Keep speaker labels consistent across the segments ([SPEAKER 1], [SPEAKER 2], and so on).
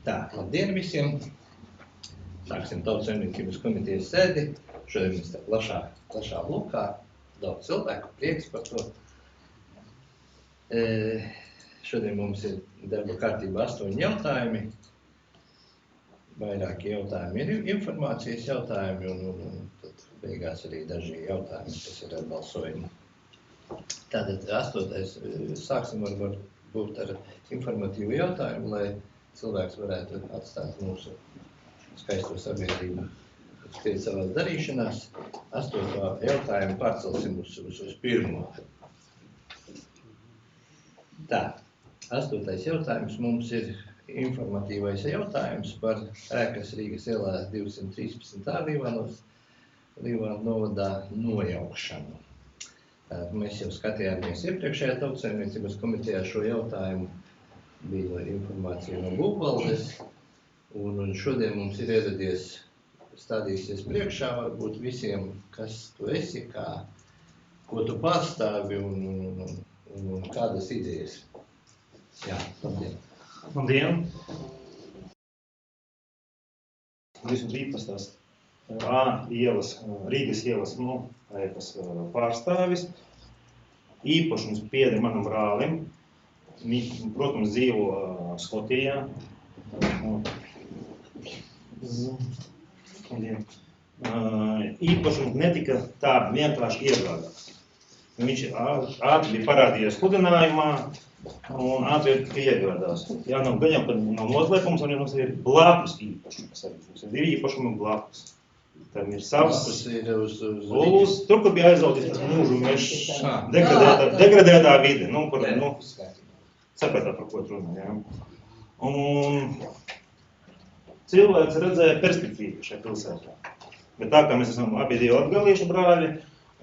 [SPEAKER 1] Tā, labdien visiem! Sāksim Tautsaimniecības komitejas sēdi. Šodien mēs tā plašā blokā, daudz cilvēku, prieks par to. Šodien mums ir darba kārtībā 8 jautājumi. Vairāki jautājumi ir informācijas jautājumi un tad beigās arī daži jautājumi, kas ir ar balsojumu. Tātad 8. sāksim varbūt ar informatīvu jautājumu, lai cilvēks varētu atstāt mūsu skaisto sabiedrību pie savās darīšanās. 8. jautājumu pārcelsim uz pirmo. Tā, 8. jautājums mums ir informatīvais jautājums par ēkas Rīgas ielā 213. Līvānu novadā nojaukšanu. Mēs jau skatījāmies iepriekšējā Tautsaimniecības komitejā šo jautājumu. Bija informācija no būvvaldes, un šodien mums ir ieradies, stādīsies priekšā varbūt visiem, kas tu esi, ko tu pārstāvi un kādas idejas. Jā, labdien.
[SPEAKER 2] Labdien. 213. Rīgas ielas ēkas pārstāvis. Īpašums pieder manam brālim. Protams, dzīvo Skotijā. Īpašums netika tā vienkārši iegādāts. Viņš ātri bija parādījies sludinājumā un ātri tika iegādās. Jā, nav gaņā, kad nav noslēpums, un jums ir blakus īpašums. Mums ir 2 īpašumi blakus. Tam ir savs.
[SPEAKER 1] Tas ir
[SPEAKER 2] uz tur, kur bija aizaudzis tas mūžu mežs, degradētā vide. Sapratāt, par ko runā, jā. Un cilvēks redzēja perspektīvu šajā pilsētā. Bet tā kā mēs esam abi 2 latgaliešu brāļi,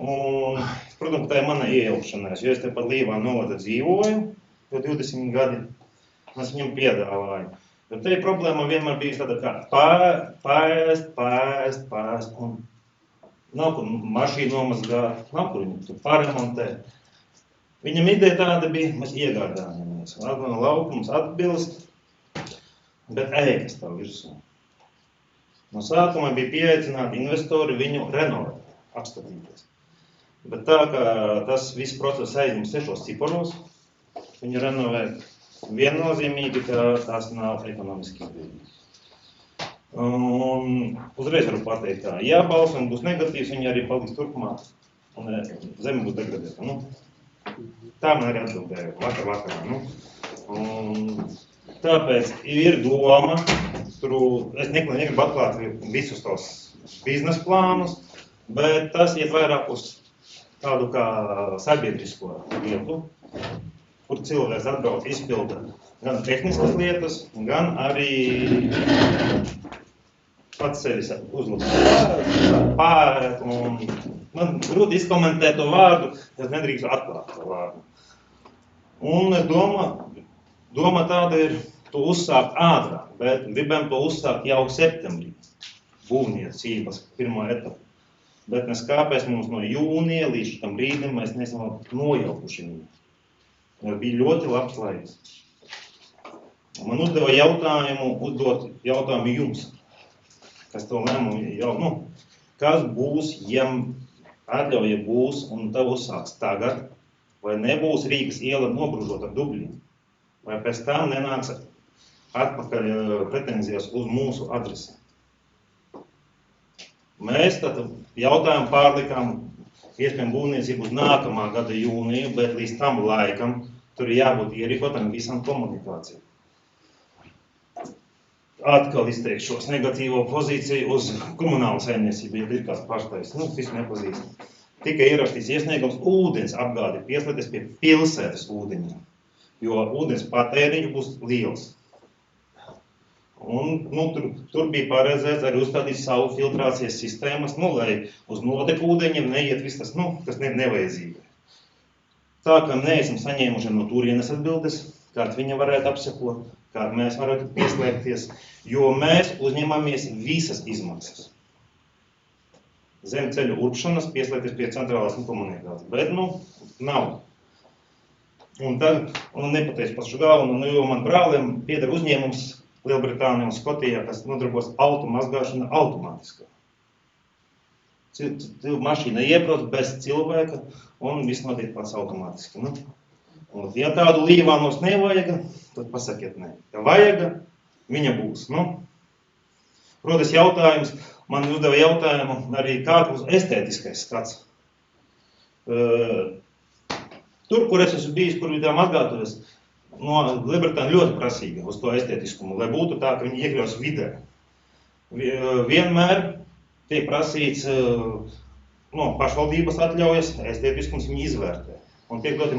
[SPEAKER 2] un, protams, tā ir mana iejaukšanās, jo es te pat Līvānu novadā dzīvoju, jau 20 gadi, es viņam piedāvāju. Bet te problēma vienmēr bija tāda kā pārēst, un nav kur mašīnu nomazgāt, nav kur viņu tur pārremontēt. Viņam ideja tāda bija, mēs iegādājamies. Laukums atbilst, bet ēkas tā virsū. No sākuma bija pieaicināti investori viņu renovēt, apskatīties. Bet tā kā tas viss process aizņem 6 ciparos, viņu renovēt viennozīmīgi, ka tās nav ekonomiski izdevīgi. Un uzreiz varu pateikt tā, ja balsojums būs negatīvs, viņi arī paliks turpmāk, un zeme būs degradēta. Tā man arī atbildēja vakarā. Tāpēc ir doma, es negribu atklāt visus tos biznesa plānus, bet tas iet vairāk uz tādu kā sabiedrisko lietu, kur cilvēks atbrauc izpilda gan tehniskas lietas, gan arī pats sevis uzlabot. Man grūti izkomentēt to vārdu, es nedrīkstu atklāt to vārdu. Un es doma tāda ir to uzsākt ātrāk, bet gribam to uzsākt jau septembrī, būvniecības pirmo etapu. Bet mēs kāpēc mums no jūnija līdz tam brīdim mēs neesam nojaukuši viņu. Bija ļoti labs laiks. Man uzdeva uzdot jautājumu jums, kas to lēmumu kas būs, ja atļauja būs un tev uzsāks tagad, vai nebūs Rīgas iela nobružot ar dubļiem, vai pēc tam nenāks atpakaļ pretenzijas uz mūsu adresi. Mēs tad jautājumu pārlikām iespējami būvniecību uz nākamā gada jūniju, bet līdz tam laikam tur jābūt ierīkotam visam komunikācijām. Atkal izteikšos negatīvo pozīciju uz komunālu saimniecību, ja ir kāds pārstāvis, visu nepazīst. Tika ierakstīts iesniegums ūdens apgādi pieslēgties pie pilsētas ūdeņiem, jo ūdens patēriņš būs liels. Un tur bija paredzēts arī uzstādīt savu filtrācijas sistēmas, lai uz noteku ūdeņiem neiet viss tas, kas nevajadzīgi. Tā kā neesam saņēmuši no turienes atbildes, kāds viņa varētu apsekot, kā mēs varētu pieslēgties, jo mēs uzņemamies visas izmaksas. Zemceļu urpšanas pieslēgties pie centrālās komunikācijas, bet nav. Un nepateicu pašu galvenu, jo man brālim pieder uzņēmums Lielbritānijā un Skotijā, kas nodarbos auto mazgāšana automātiskā. Mašīna iebrauc bez cilvēka un viss notiek pats automātiski. Nu? Un, ja tādu Līvānos nevajaga, tad pasakiet nē. Ja vajaga, viņa būs. Nu? Rodas jautājums, man uzdeva jautājumu arī kāds būs estētiskais skats. Tur, kur es esmu bijis, kur ir tā mazgātuves, no Lielbritānija ļoti prasīga uz to estētiskumu, lai būtu tā, ka viņi iekļaus vidē. Vienmēr tiek prasīts no pašvaldības atļaujas, estētiskums viņi izvērtē. Un tiek doti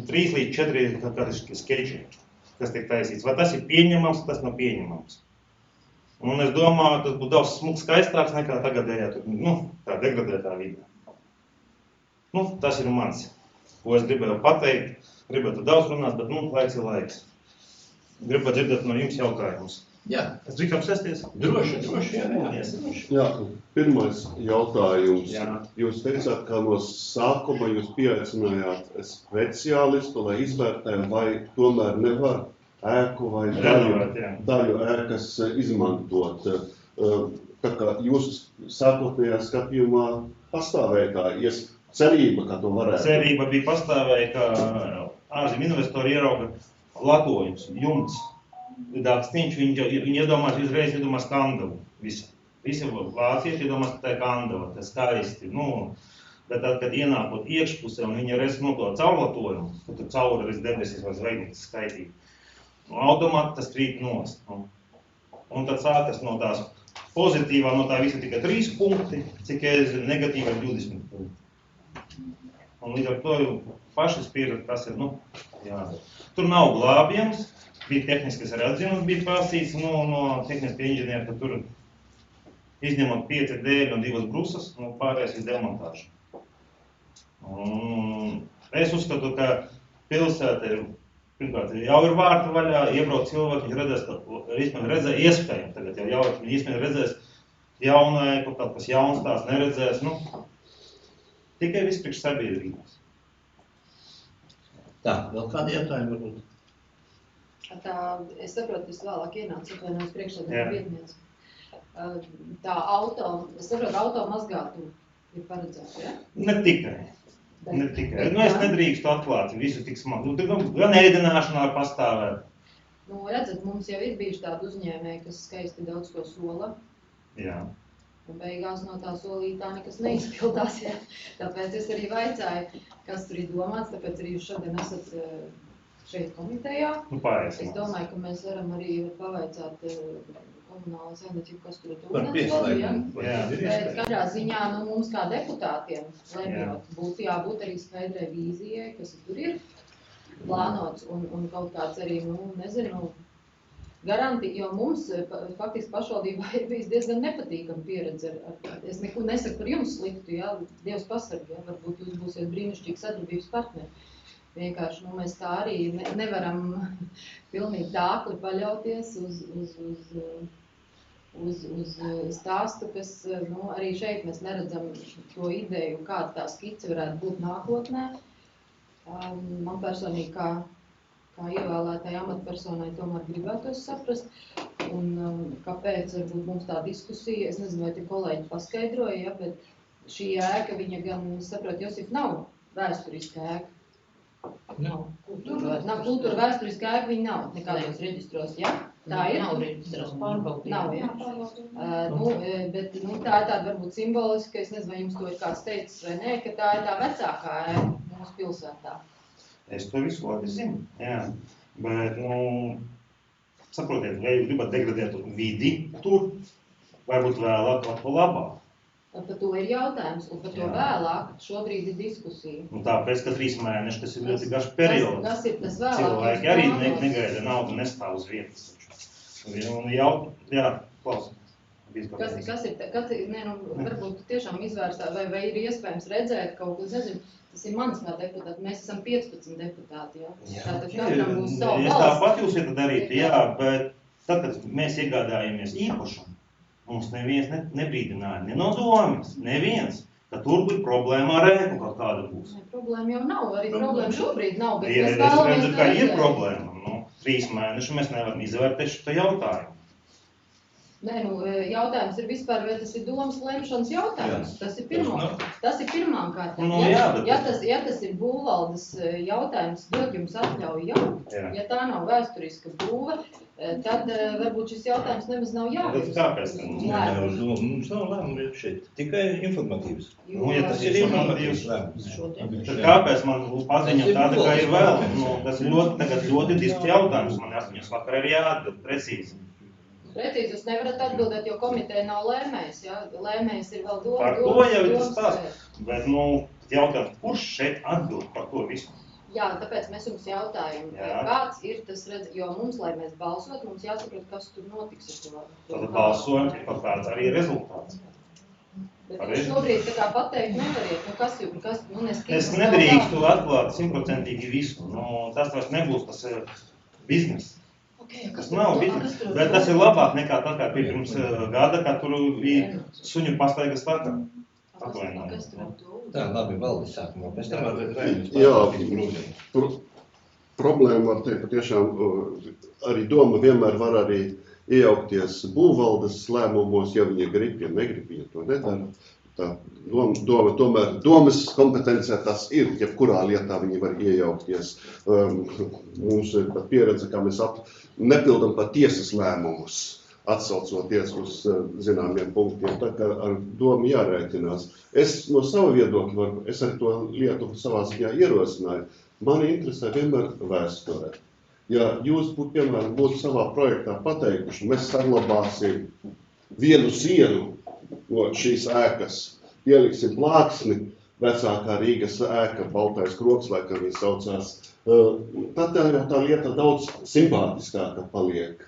[SPEAKER 2] 3 līdz 4 skeči, kas tiek taisīts. Vai tas ir pieņemams, tas nav pieņemams. Un es domāju, tas būtu daudz skaistāks nekā tagadējā, tā degradētā vidē. Tas ir mans, ko es gribēju pateikt. Gribētu daudz runāt, bet laiks ir laiks. Gribētu dzirdēt no jums jautājumus.
[SPEAKER 1] Jā.
[SPEAKER 2] Es drīkam sēsties?
[SPEAKER 1] Droši, jā.
[SPEAKER 3] Jā, pirmais jautājums.
[SPEAKER 2] Jā.
[SPEAKER 3] Jūs teicāt, ka no sākuma jūs pieaicinājāt speciālistu, lai izvērtē, vai tomēr nevar ēku vai daļu ēkas izmantot. Tā kā jūs sākotnējā skatījumā pastāvēja tā cerība, ka to varētu.
[SPEAKER 2] Cerība bija pastāvēja, ka ārzem investori ierauga latojums, jumts. Dākstīņš, viņi uzreiz iedomās kandavu. Visi vācieši iedomās, ka tā ir kandava, tā skaisti. Bet tad, kad ienākot iekšpusē un viņi redz to caurlatojumu, tad tur cauri redz debesis vai zvaigznes skaitīt. Automāti tas krīt nost. Un tad sākas no tās pozitīvā, no tā visa tikai 3 punkti, cik negatīva ir 20 punkti. Un līdz ar to paši spīrat, kas ir, jādara. Tur nav glābjams. Bija tehniskas arī atzinums, bija prasīts no tehniska inženiera, ka tur izņemot 5 dēļi un 2 brusas, pārējais ir demontāža. Es uzskatu, ka pilsēta pirmkārt jau ir vārti vaļā, iebrauc cilvēki, viņi redzēs iespējami tagad jau jauki, viņi iespējami redzēs jaunai, kaut kas jauns tās neredzēs, tikai viss priekš sabiedrības.
[SPEAKER 1] Tā, vēl kādi jautājumi varbūt?
[SPEAKER 4] Es saprotu, es vēlāk ienācu, atvainojos priekšsēdētāja vietniece. Es saprotu, auto mazgātuve ir paredzēta, ja?
[SPEAKER 2] Ne tikai. Es nedrīkstu atklāt visu tik smagu. Gan ēdināšanā pastāvēt.
[SPEAKER 4] Redzat, mums jau ir bijuši tādi uzņēmēji, kas skaisti daudz ko sola.
[SPEAKER 2] Jā.
[SPEAKER 4] Un beigās no tā solītā nekas neizpildās, ja? Tāpēc es arī vaicāju, kas tur ir domāts, tāpēc arī jūs šodien esat šeit komitejā. Es domāju, ka mēs varam arī pavaicāt komunālo saimniecību, kas tur
[SPEAKER 1] pieslēgumu.
[SPEAKER 4] Bet katrā ziņā mums kā deputātiem būtu jābūt arī skaidrai vīzijai, kas tur ir plānots un kaut kāds arī, garanti, jo mums faktiski pašvaldībā ir bijis diezgan nepatīkama pieredze. Es neko nesaku par jums sliktu, ja, Dievs pasarg, ja, varbūt jūs būsiet brīnišķīgi sadarbības partneri. Vienkārši mēs tā arī nevaram pilnīgi tākli paļauties uz stāstu, kas arī šeit mēs neredzam to ideju, kāda tā skice varētu būt nākotnē. Man personīgi kā ievēlētāji amatpersonai tomēr gribētos saprast, un kāpēc varbūt mums tā diskusija, es nezinu, vai te kolēģi paskaidroja, ja, bet šī ēka, viņa gan, saprot, Josif, nav vēsturiska ēka. Nav kultūra vēsturiska ēka, viņa nav nekādos reģistros, ja? Tā ir?
[SPEAKER 5] Nav reģistros, pārbaudījumi.
[SPEAKER 4] Nav, ja? Bet tā ir tāda varbūt simboliska, es nezinu, vai jums to ir kāds teicis vai nē, ka tā ir tā vecākā ēka mūsu pilsētā.
[SPEAKER 2] Es to visu labi zinu, jā. Bet, saprotiet, vai jūs gribat degradēt vidi tur, varbūt vēlāk par to labāk.
[SPEAKER 4] Par to ir jautājums, un par to vēlāk šobrīd ir diskusija.
[SPEAKER 2] Tāpēc, ka 3 mēneši, tas ir ļoti garš periods.
[SPEAKER 4] Kas ir tas vēlāk?
[SPEAKER 2] Cilvēki arī negaida, naudu nestāv uz vietas. Un klausim.
[SPEAKER 4] Kas ir, varbūt tiešām izvērstā, vai ir iespējams redzēt kaut ko, nezinu, tas ir mans kā deputāti, mēs esam 15 deputāti, jā. Tātad katram būs savu
[SPEAKER 2] balsts. Tāpat jūs varat darīt, jā, bet tad, kad mēs iegādājamies īpašumu, mums neviens nebrīdināja, ne no domas, neviens, ka tur būs problēma ar ēku kaut kāda būs.
[SPEAKER 4] Problēma jau nav, arī problēma šobrīd nav, bet
[SPEAKER 2] mēs vēlamies to redzēt. Ir problēma, 3 mēneši mēs nevaram izvērtēt šo jautājumu.
[SPEAKER 4] Nē, jautājums ir vispār, vai tas ir domas lemšanas jautājums. Tas ir pirmām kārtām. Ja tas ir būvvaldes jautājums, dot jums atļauju jaukt, ja tā nav vēsturiska būve, tad varbūt šis jautājums nemaz nav jāvirz.
[SPEAKER 2] Kāpēc?
[SPEAKER 1] Mums nav lēmumi šeit, tikai informatīvs.
[SPEAKER 2] Ja tas ir informatīvs
[SPEAKER 1] lēmums.
[SPEAKER 2] Tad kāpēc man paziņa tāda, kā ir vēl? Tas ir ļoti disks jautājums. Man 8 vakarā ir jāatbild precīzi.
[SPEAKER 4] Precīzi jūs nevarat atbildēt, jo komiteja nav lēmējs, ja? Lēmējs ir vēl doma.
[SPEAKER 2] Par to jau ir tas stāsts. Bet, jautājums, kurš šeit atbild par to visu?
[SPEAKER 4] Jā, tāpēc mēs jums jautājam, kāds ir tas jo mums, lai mēs balsot, mums jāsaprot, kas tur notiks ar to.
[SPEAKER 2] Tad balsojam, par tāds arī rezultāts.
[SPEAKER 4] Bet jūs šobrīd tā kā pateikt nevariet,
[SPEAKER 2] Es nedrīkstu atklāt 100% visu. Tas vairs nebūs tas biznes. Tas nav biznes, bet tas ir labāk nekā tā kā pirms gada, kad tur bija suņu pastaigas stākā.
[SPEAKER 1] Tā, labi, valdi sākumā. Pēc tam ar Raimundu.
[SPEAKER 3] Problēma var teikt, patiešām arī doma vienmēr var arī iejaukties būvvaldes lēmumos, ja viņa grib, ja negrib, ja to nedara. Tā doma tomēr, domas kompetencijā tas ir, jebkurā lietā viņi var iejaukties. Mums ir pat pieredze, kā mēs nepildam pat tiesas lēmumus, atsaucoties uz zināmiem punktiem, tā kā ar domu jārēķinās. Es no sava viedokļa, es arī to lietu savā ziņā ierosināju, mani interesē vienmēr vēsture. Ja jūs piemēram, būtu savā projektā pateikuši, mēs saglabāsim vienu sienu no šīs ēkas, ieliksim plāksni, vecākā Rīgas ēka, Baltais kroks, lai kā viņi saucās, tad tā lieta daudz simpātiskāka paliek.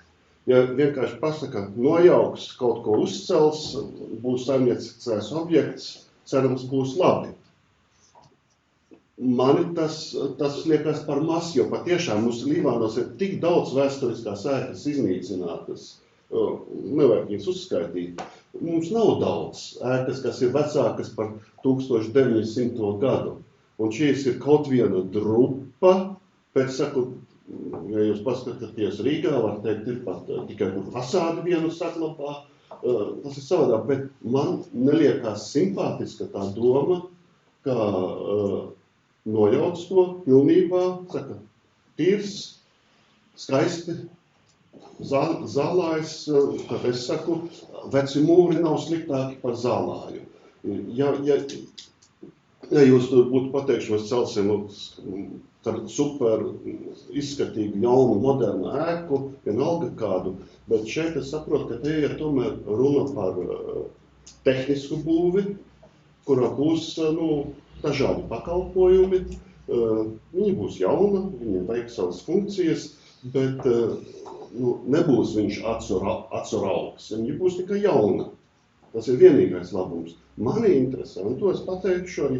[SPEAKER 3] Ja vienkārši pasaka, nojauks, kaut ko uzcels, būs saimnieciskais objekts, cerams būs labi. Mani tas liekas par maz, jo patiešām mums Līvānos ir tik daudz vēsturiskās ēkas iznīcinātas. Nevajag viņas uzskaitīt. Mums nav daudz ēkas, kas ir vecākas par 1900. gadu. Un šīs ir kaut viena drupa, pēc saku, ja jūs paskatāties Rīgā, var teikt, ir pat tikai tur fasādi vienu saglabā. Tas ir savādāk, bet man neliekās simpātiska tā doma, ka nojauc to pilnībā, saka, tīrs, skaisti, zālājs, tad es saku, veci mūri nav sliktāki par zālāju. Ja jūs tur būtu pateikšu, mēs celsim super izskatīgu, jaunu, modernu ēku, vienalga kādu, bet šeit es saprotu, ka te ir tomēr runa par tehnisku būvi, kurā būs dažādi pakalpojumi, viņi būs jauna, viņi veiks savas funkcijas, bet nebūs viņš acu raugs, viņi būs tikai jauna. Tas ir vienīgais labums. Mani interesē, un to es pateikšu arī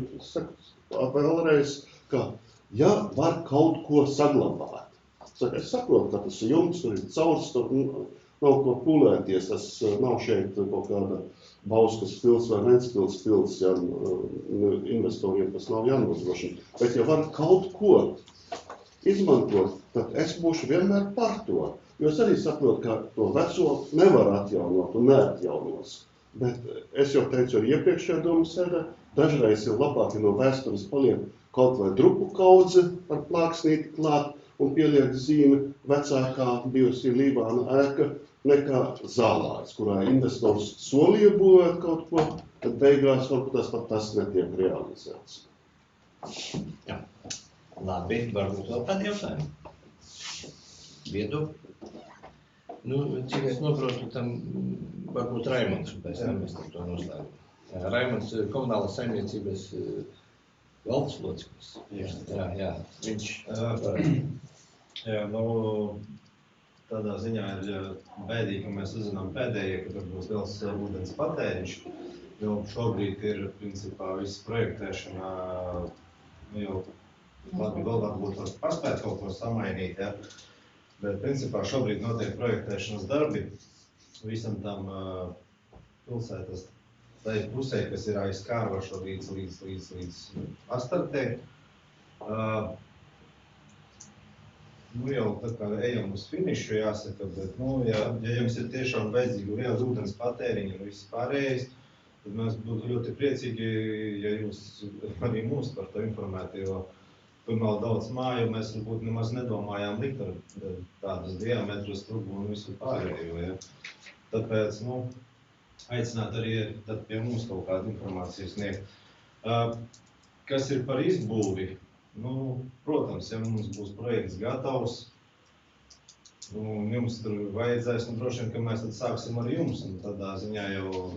[SPEAKER 3] vēlreiz, ka ja var kaut ko saglabāt, es saprotu, ka tas ir jumts, tur ir caurs, tur nav ko pulēties, tas nav šeit kaut kāda Bauskas pils vai Ventspils pils, ja investoriem tas nav jānodrošina. Bet ja var kaut ko izmantot, tad es būšu vienmēr par to. Jo es arī saprotu, ka to veco nevar atjaunot un neatjaunos. Bet es jau teicu arī iepriekšējā domas sēdē, dažreiz ir labāk, ja no vēstures paliek kaut vai drupu kaudze ar plāksnīti klāt un pieliek zīme vecākā bijusi Līvāna ēka nekā zālājs, kurā investors solīja būvēt kaut ko, tad beigās varbūt tas netiek realizēts.
[SPEAKER 1] Jā. Labi, varbūt vēl tādi jautājumi. Viedokļi. Cik es noprotu, tam varbūt Raimunds, un pēc tam mēs to noslēgam. Raimunds ir komunālas saimniecības valdes loceklis. Jā, viņš var.
[SPEAKER 5] Jā, tādā ziņā ir bēdīgi, ka mēs uzzinām pēdējie, ka tur būs liels ūdens patēriņš, jo šobrīd ir, principā, viss projektēšana, jau labi vēl varbūt var paspēt kaut ko samainīt, ja? Bet, principā, šobrīd notiek projektēšanas darbi visam tam pilsētas tai pusē, kas ir aiz Kārvaša līdz Astartei. nu jau tā kā ejam uz finišu, jāsaka, bet, nu, ja jums ir tiešām vajadzīga liela ūdens patēriņa un viss pārējais, tad mēs būtu ļoti priecīgi, ja jūs arī mūs par to informētu, jo tur nav daudz māju, mēs varbūt nemaz nedomājām likt ar tādus diametrus trubu un visu pārējo, ja. Tāpēc, nu, aicināt arī tad pie mums kaut kādu informāciju sniegt. Kas ir par izbūvi? Nu, protams, ja mums būs projekts gatavs, nu, jums tur vajadzēs, nu, droši vien, ka mēs tad sāksim ar jums, un tādā ziņā jau,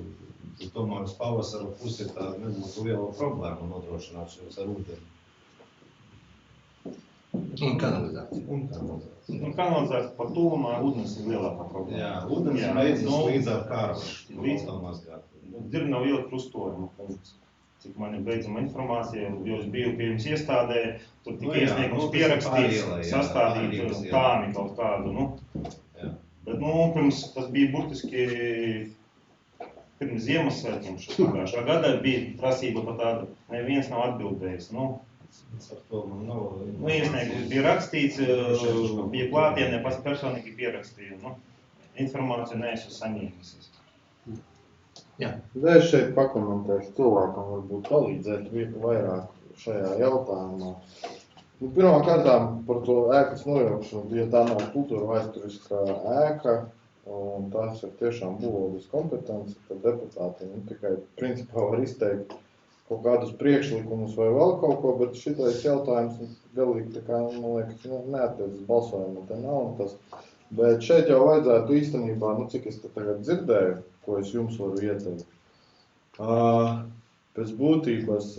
[SPEAKER 5] es domāju, uz pavasara pusi tā nebūtu liela problēma nodrošināt šos ar ūdeni.
[SPEAKER 1] Un kanalizācija.
[SPEAKER 2] Nu, kanalizācija par tuvumā, ūdens ir lielākā problēma.
[SPEAKER 5] Jā, ūdens beidzas līdz ar kārvašu.
[SPEAKER 2] Līdz tam mazgāt. Dzirnavu iela krustojuma punkts. Cik man ir beidzama informācija, jo es biju pie jums iestādē, tur tika iesniegums pierakstīts, sastādīt tāmi kaut kādu, nu. Bet, nu, tas bija burtiski pirms Ziemassvētkiem pagājušā gadā bija prasība par tādu, neviens nav atbildējis, nu. Iesniegums bija rakstīts, bija klātienē, personīgi pierakstīju, nu. Informāciju neesmu saņēmis.
[SPEAKER 1] Jā.
[SPEAKER 6] Es šeit pakomentēšu cilvēkam, varbūt palīdzēt vairāk šajā jautājumā. Nu, pirmkārtām par to ēkas nojaukšanu, ja tā nav kultūra vēsturiskā ēka, un tās ir tiešām būvvaldes kompetence, tad deputāti tikai principā var izteikt kaut kādus priekšlikumus vai vēl kaut ko, bet šitais jautājums galīgi tā kā, man liekas, neattiecas balsojumu, te nav un tas. Bet šeit jau vajadzētu īstenībā, nu cik es te tagad dzirdēju, ko es jums varu ieteikt. Pēc būtības,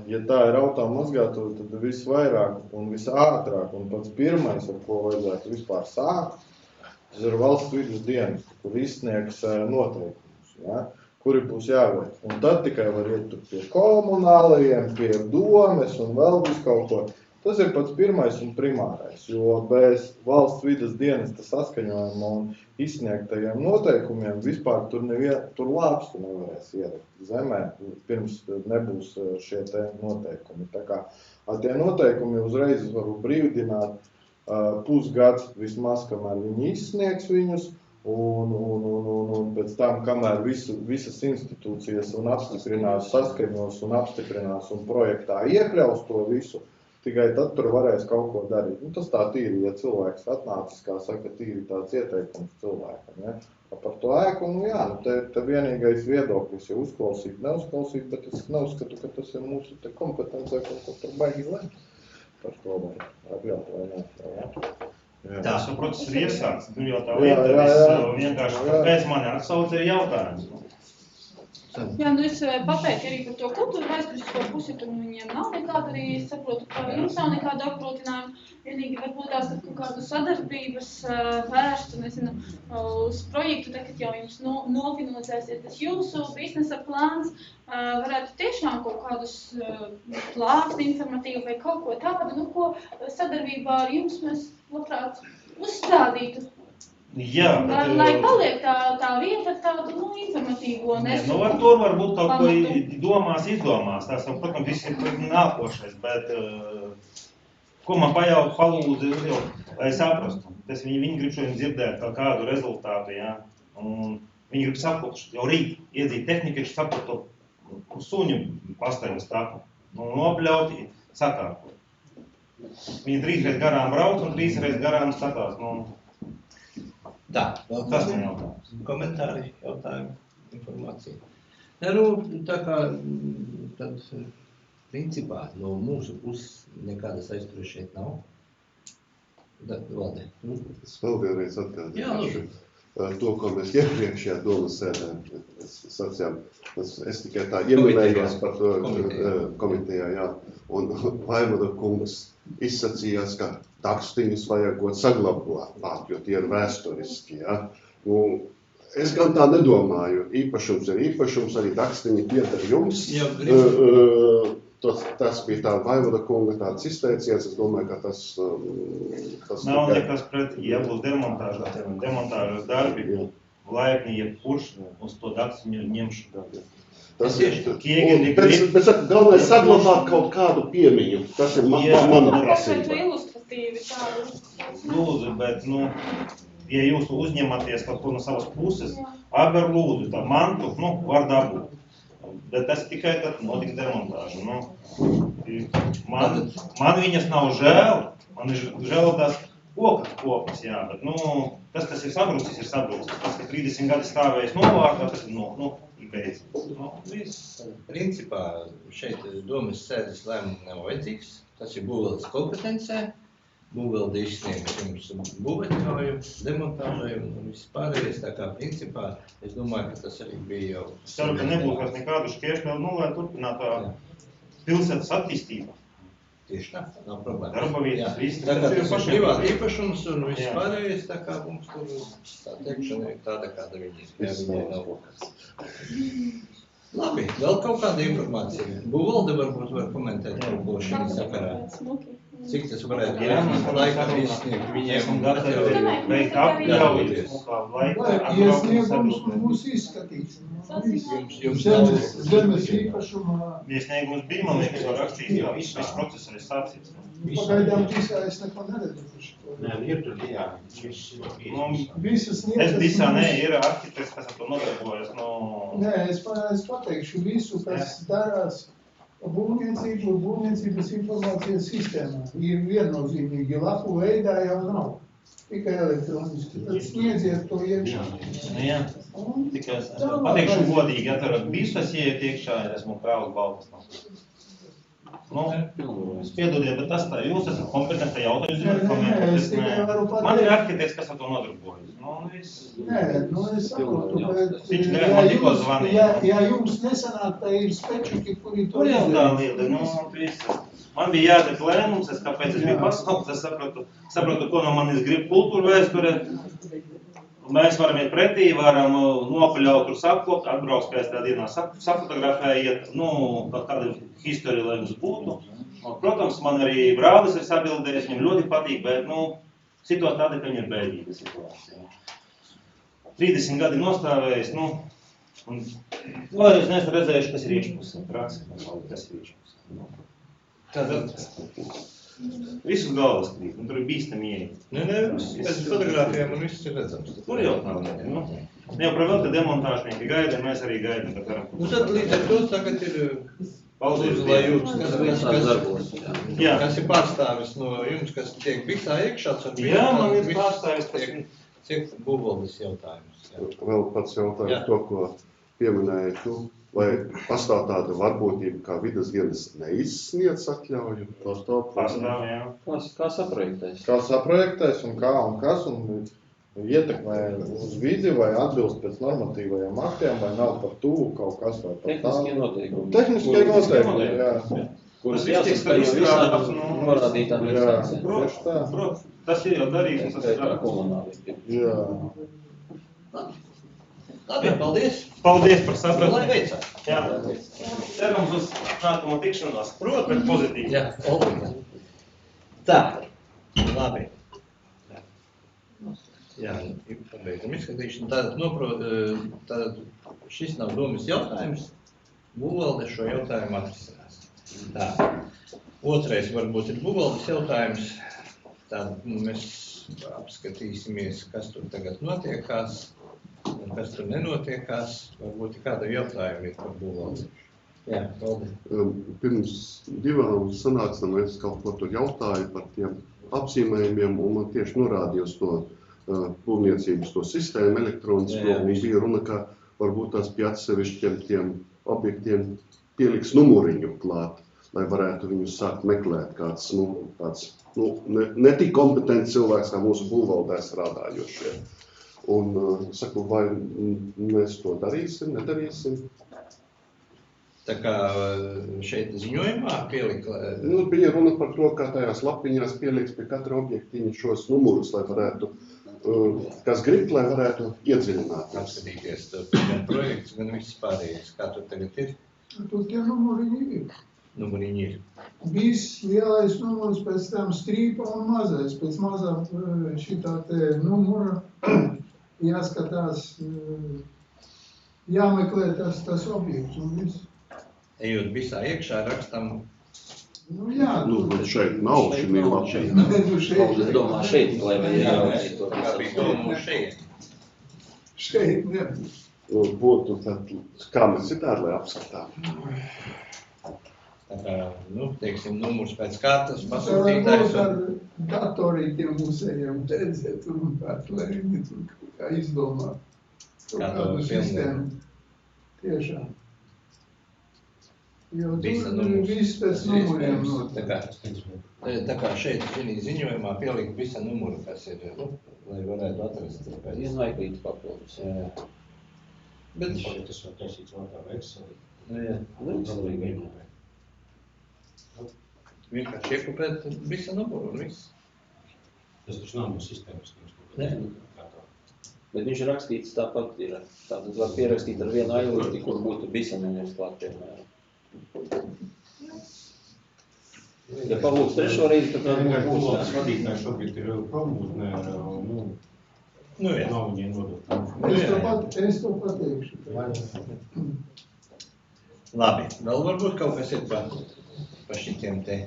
[SPEAKER 6] ja tā ir automazgātuve, tad visvairāk un visātrāk un pats pirmais, ar ko vajadzētu vispār sākt, tas ir valsts vidas dienesti, kur izsniegs noteikumus, ja, kuri būs jāveic. Un tad tikai var iet tur pie komunālajiem, pie domes un vēl visu kaut ko. Tas ir pats pirmais un primārais, jo bez valsts vidas dienesta saskaņojuma un izsniegtajiem noteikumiem vispār tur lāpstu nevarēs ielikt zemē, pirms nebūs šie te noteikumi. Tā kā tie noteikumi uzreiz varu brīvdināt pusgads vismaz, kamēr viņi izsniegs viņus, un pēc tam, kamēr visas institūcijas un apstiprinās, saskaņos un apstiprinās un projektā iekļaus to visu, tikai tad tur varēs kaut ko darīt. Nu, tas tā tīri, ja cilvēks atnācis, kā saka, tīri tāds ieteikums cilvēkam. Ja? Par to ēku, nu jā, te vienīgais viedoklis, ja uzklausīt, neuzklausīt, bet es neuzskatu, ka tas ir mūsu te kompetencija, kaut ko tur baigi lemt. Par to var atļaut vai ne. Ja?
[SPEAKER 2] Tā, šo procesu ir iesāks, tur jau tā lieta, es vienkārši, kāpēc mani atsauc ir jautājums.
[SPEAKER 7] Jā, nu es pateiktu arī par to kultūru vēsturisko pusi, tur viņiem nav nekāda arī, es saprotu, ka jums nav nekāda apgrūtinājuma. Vienīgi varbūt tās kaut kādu sadarbības vērstu, nezinu, uz projektu, kad jau jums nofinalizēsiet tas jūsu biznesa plāns, varētu tiešām kaut kādus plāksni informatīvu vai kaut ko tādu, nu, ko sadarbībā ar jums mēs labprāt uzstādītu.
[SPEAKER 2] Jā, bet...
[SPEAKER 7] Lai paliek tā vieta tādu, nu, informatīvo nesu.
[SPEAKER 2] Nu, ar to varbūt kaut ko izdomās, tās jau, protams, viss ir nākošais, bet ko man palūdzu, lai saprastu. Viņi grib šodien dzirdēt kādu rezultātu, jā, un viņi grib saprast, jau rīt iedzīt tehniku, viņš saprast to suņu pastaigas taku, nopļaut, sakārtot. Viņi 3 reiz garām brauc un 3 reiz garām skatās, nu,
[SPEAKER 1] Tā, vēl
[SPEAKER 2] tas man jautājums.
[SPEAKER 1] Komentāri, jautājumi, informācija. Ja, nu, tā kā, tad, principā, no mūsu puses nekādas aizturas šeit nav. Valde.
[SPEAKER 3] Es vēl vienreiz atgādināšu to, ko mēs iepriekšējā domas sēdē sacījām. Es tikai tā ieminējos par to komitejā, jā. Un Vaivada kungs izsacījās, ka takstiņus vajagot saglabāt, jo tie ir vēsturiski, ja. Nu, es gan tā nedomāju, īpašums ir īpašums, arī takstiņi pieder jums. Tas bija tā Vaivada kunga tāds izteiciens, es domāju, ka tas
[SPEAKER 2] nav nekas pret, ja būs demontāžas darbi, laipni, jebkurš uz to takstiņu ņemšu.
[SPEAKER 3] Tas ir, bet galvenais saglabāt kaut kādu piemiņu, tas ir mana prasība.
[SPEAKER 7] kvalitatīvi tādu.
[SPEAKER 2] Lūdzu, bet, ja jūs uzņematies kaut ko no savas puses, ar lūdzu, tā mantu, var dabūt. Bet tas tikai tad notiks demontāža. Man viņas nav žēl, man ir žēl tās kopas, jā, bet, tas, kas ir sabrucis, ir sabrucis. Tas, ka 30 gadi stāvējis novārtā, tas ir beidzis.
[SPEAKER 1] Viss, principā, šeit domas sēdes lēmums nav vajadzīgs. Tas ir būvvaldes kompetencē. Būvvalde izsniegs jums būvētļaujumu, demontāžojumu un viss pārējais. Tā kā principā, es domāju, ka tas arī bija jau...
[SPEAKER 2] Es ceru, ka nebūs vairs nekādu šķēršļu, lai turpinātā pilsētas attīstība.
[SPEAKER 1] Tieši tā, nav problēma.
[SPEAKER 2] Darba vietas, viss.
[SPEAKER 1] Tā kā tas ir privāta īpašums un viss pārējais, tā kā mums tur tā teikšana ir tāda, kāda viņi nav. Labi, vēl kaut kāda informācija. Būvvalde varbūt var komentēt kaut ko šī sakarā. Cik tas varētu laikam izsniegt viņiem?
[SPEAKER 2] Veikt apļaujas.
[SPEAKER 8] Iesniegums būs izskatīts. Zemes īpašumā.
[SPEAKER 2] Iesniegums bija, man liekas, var rakstīt, kā viss process arī sācies.
[SPEAKER 8] Pagaidām visā es neko neredzu.
[SPEAKER 5] Nē, ir tur, jā.
[SPEAKER 8] Visas
[SPEAKER 2] Es visā ir arhitekts, kas ar to nodarbojas.
[SPEAKER 8] Nē, es pateikšu visu, kas darās būvniecības informācijas sistēmā. Ir viennozīmīgi, lapu veidā jau nav. Tikai elektroniski. Tad sniedziet to iekšā.
[SPEAKER 2] Jā, tikai pateikšu godīgi, ja tur visas ieiet iekšā, ja esmu krāvas balvas. Es piedodiet, bet tas tā, jūs esat kompetenti jautājums. Man ir arhitekts, kas ar to nodarbojas.
[SPEAKER 8] Nē, es saprotu,
[SPEAKER 2] bet
[SPEAKER 8] ja jums nesanāk, tā ir spečuki, kuri to
[SPEAKER 2] Kur jau tā lieta? Man bija jādara lēmums, kāpēc es biju pasaules, es saprotu, ko no manis grib kultūra vēsture. Mēs varam iet pretī, varam nopaļaut tur sakot, atbrauks pēc tā dienā safotografējiet, kāda historija, lai mums būtu. Protams, man arī brālis ir sabildējis, viņam ļoti patīk, bet, situācija tāda, ka viņa ir bēdīga situācija. 30 gadi nostāvējis, un vēlreiz neesmu redzējuši, kas ir iekšpusē, kas ir iekšpusē. Tātad visus galvas krīt, un tur ir bīstami ieiet.
[SPEAKER 1] Pēc fotogrāfijām un viss ir redzams.
[SPEAKER 2] Tur jau nav ne jau par vēl, ka demontāžnieki gaida, mēs arī gaidam.
[SPEAKER 1] Tad līdz ar to tagad ir paldies, lai jums, kas ir pārstāvis no jums, kas tiek visā iekšā.
[SPEAKER 2] Jā, man ir pārstāvis,
[SPEAKER 1] Cik būvvaldes jautājums.
[SPEAKER 3] Vēl pats jautājums to, ko pieminēji tu. Vai pastāv tāda varbūtība, kā vides dienas neizsniedz atļauju?
[SPEAKER 2] Pastāv, jā.
[SPEAKER 6] Kā saprojektēs? Kā saprojektēs un kas, un ietekmē uz vidi, vai atbilst pēc normatīvajiem aktiem, vai nav par tuvu kaut kas vai par tā? Tehniskie noteikumi, jā.
[SPEAKER 5] Kuras jāsaskaņo visām norādītām instancēm.
[SPEAKER 2] Protams, tas ir jau darīts.
[SPEAKER 5] Tas ir tā komunāli.
[SPEAKER 3] Jā.
[SPEAKER 1] Labi, paldies.
[SPEAKER 2] Paldies par sapratu.
[SPEAKER 1] Lai veicās.
[SPEAKER 2] Jā. Cerams uz nākamo tikšanos. Protams, pozitīvi.
[SPEAKER 1] Jā, obligāti. Tā, labi. Jā, pabeidzam izskatīšanu. Tātad šis nav domas jautājums. Būvvalde šo jautājumu atrisinās. Tā. Otrais varbūt ir būvvaldes jautājums. Tātad mēs apskatīsimies, kas tur tagad notiekās. Un kas tur nenotiekās, varbūt kāda jautājuma ir par būvvaldi. Jā, paldies.
[SPEAKER 3] Pirms divām sanāksmēm es kaut ko tur jautāju par tiem apzīmējumiem, un man tieši norādīja uz to būvniecības to sistēmu elektronisko, un bija runa, ka varbūt tās pie atsevišķiem tiem objektiem pieliks numuriņu klāt, lai varētu viņus sākt meklēt kāds, ne tik kompetents cilvēks, kā mūsu būvvaldē strādājošie. Un saku, vai mēs to darīsim, nedarīsim?
[SPEAKER 1] Tā kā šeit ziņojumā pielika...
[SPEAKER 3] Bija runa par to, kā tajās lapiņās pieliks pie katra objektiņa šos numurus, lai varētu, kas grib, lai varētu iedziļināt.
[SPEAKER 1] Apskatīties, gan projekts, gan viss pārējais. Kā tur tagad ir?
[SPEAKER 8] Tur tie numuriņi ir.
[SPEAKER 1] Numuriņi ir.
[SPEAKER 8] Viss lielais numurs, pēc tam strīpa un mazais. Pēc mazā šitā te numura jāskatās, jāmeklē tas objekts un viss.
[SPEAKER 1] Ejot visā iekšā, rakstam
[SPEAKER 8] Nu, jā,
[SPEAKER 3] Nu, bet šeit nav šī lapā.
[SPEAKER 9] Es domāju, šeit, lai viņi ieraudzītu to.
[SPEAKER 1] Kā bija doma šeit?
[SPEAKER 8] Šeit nebūs.
[SPEAKER 3] Būtu tad, kā mēs citādi, lai apskatām.
[SPEAKER 1] Tā kā, nu, teiksim, numurs pēc kārtas,
[SPEAKER 8] Tā
[SPEAKER 1] pasūtītājs
[SPEAKER 8] varbūt ar
[SPEAKER 1] un...
[SPEAKER 8] datorītiem musējiem redzēt un pat, lai viņi tur kaut kā izdomā. Kaut
[SPEAKER 1] Kā to
[SPEAKER 8] kādu
[SPEAKER 1] filmēt.
[SPEAKER 8] sistēmu. Tiešām. Jo
[SPEAKER 1] Visa
[SPEAKER 8] tur
[SPEAKER 1] numurs.
[SPEAKER 8] viss pēc numuriem
[SPEAKER 1] Tā
[SPEAKER 8] notiek.
[SPEAKER 1] kā, tā kā šeit šī ziņojumā pielikt visa numuru, kas ir, nu, lai varētu atrast.
[SPEAKER 9] Iznaiklīts papildus.
[SPEAKER 1] Jā. Bet,
[SPEAKER 5] Tas var taisīts vārdā Excel.
[SPEAKER 1] jā, vienkārši iekopēt visa numuru un viss.
[SPEAKER 5] Tas taču nav no sistēmas.
[SPEAKER 1] Nē.
[SPEAKER 9] Bet viņš ir rakstīts tāpat ir. Tātad var pierakstīt ar vienu ailīti, kur būtu visa numurs klāt, piemēram. Ja pavūks trešo reizi, tad vēl
[SPEAKER 5] Vienkārši
[SPEAKER 9] būs
[SPEAKER 5] Google vadītājs šobrīd ir promūtnē,
[SPEAKER 1] Nu, jā.
[SPEAKER 5] nav viņiem nodot.
[SPEAKER 8] Es to pateikšu.
[SPEAKER 1] Labi, vēl varbūt kaut kas ir pa šitiem te.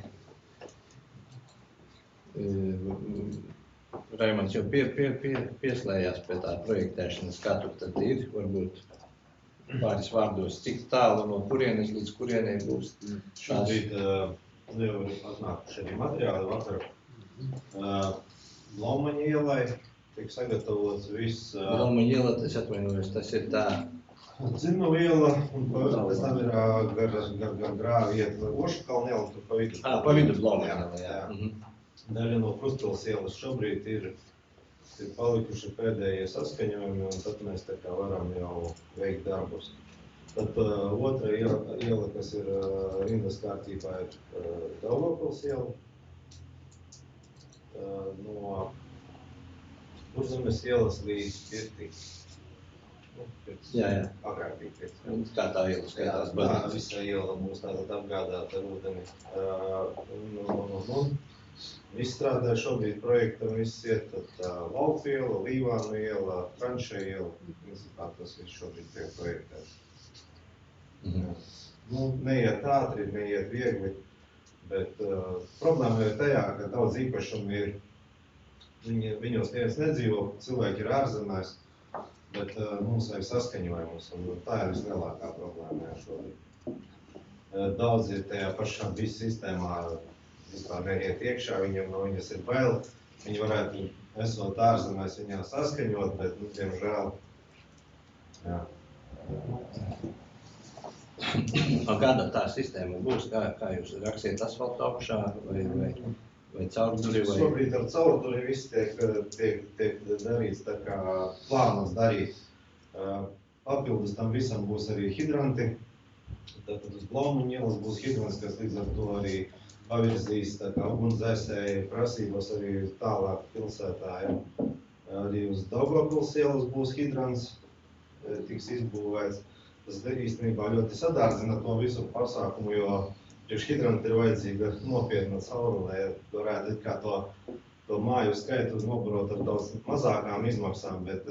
[SPEAKER 1] Raimonds jau pieslējās pie tā projektēšanas, kā tur tad ir, varbūt pāris vārdos, cik tālu no kurienes līdz kurienei būs tās.
[SPEAKER 5] Šobrīd jau ir atnākuši arī materiāli vakar. Laumaņa ielai tiek sagatavots viss.
[SPEAKER 1] Laumaņa iela, es atvainojos, tas ir tā.
[SPEAKER 5] Dzirnavu iela, un pēc tam ir gar grāvi iet Ošakalna iela, tur pa vidu.
[SPEAKER 1] Pa vidu Laumaņa iela, jā.
[SPEAKER 5] Daļa no Krustpils ielas šobrīd ir palikuši pēdējie saskaņojumi, un tad mēs tā kā varam jau veikt darbus. Tad otra iela, kas ir rindas kārtībā, ir Daugavpils iela. No Kurzemes ielas līdz Pirtī.
[SPEAKER 1] Jā.
[SPEAKER 5] Agrāk bija Pirtī.
[SPEAKER 1] Un kā tā iela skaitās?
[SPEAKER 5] Jā, visa iela mūs tātad apgādāta ar ūdeni. Viss strādā šobrīd projektam, viss iet Lauku iela, Līvānu iela, Tranšē iela. Principā tas viss šobrīd tiek projektēts. Nu, neiet ātri, neiet viegli, bet problēma ir tajā, ka daudz īpašumi ir, viņos neviens nedzīvo, cilvēki ir ārzemēs, bet mums vajag saskaņojumus, un tā ir vislielākā problēma šobrīd. Daudz ir tajā pašā visu sistēmā, vispār neiet iekšā, viņam no viņas ir bail, viņi varētu, esot ārzemēs, viņā saskaņot, bet, nu, diemžēl, jā.
[SPEAKER 1] Kāda tā sistēma būs? Kā jūs raksiet asfaltu augšā vai caurduri?
[SPEAKER 5] Šobrīd ar caurduri viss tiek darīts tā kā plānos darīt. Papildus tam visam būs arī hidranti. Tātad uz Blaumaņa ielas būs hidrants, kas līdz ar to arī pavirzīs tā kā ugunsdzēsēju prasības arī tālāk pilsētā. Ja. Arī uz Daugavpils ielas būs hidrants, tiks izbūvēts. Tas īstenībā ļoti sadārdzina to visu pasākumu, jo priekš hidranti ir vajadzīga nopietna caurule, lai varētu kā to māju skaitu nobarot ar daudz mazākām izmaksām, bet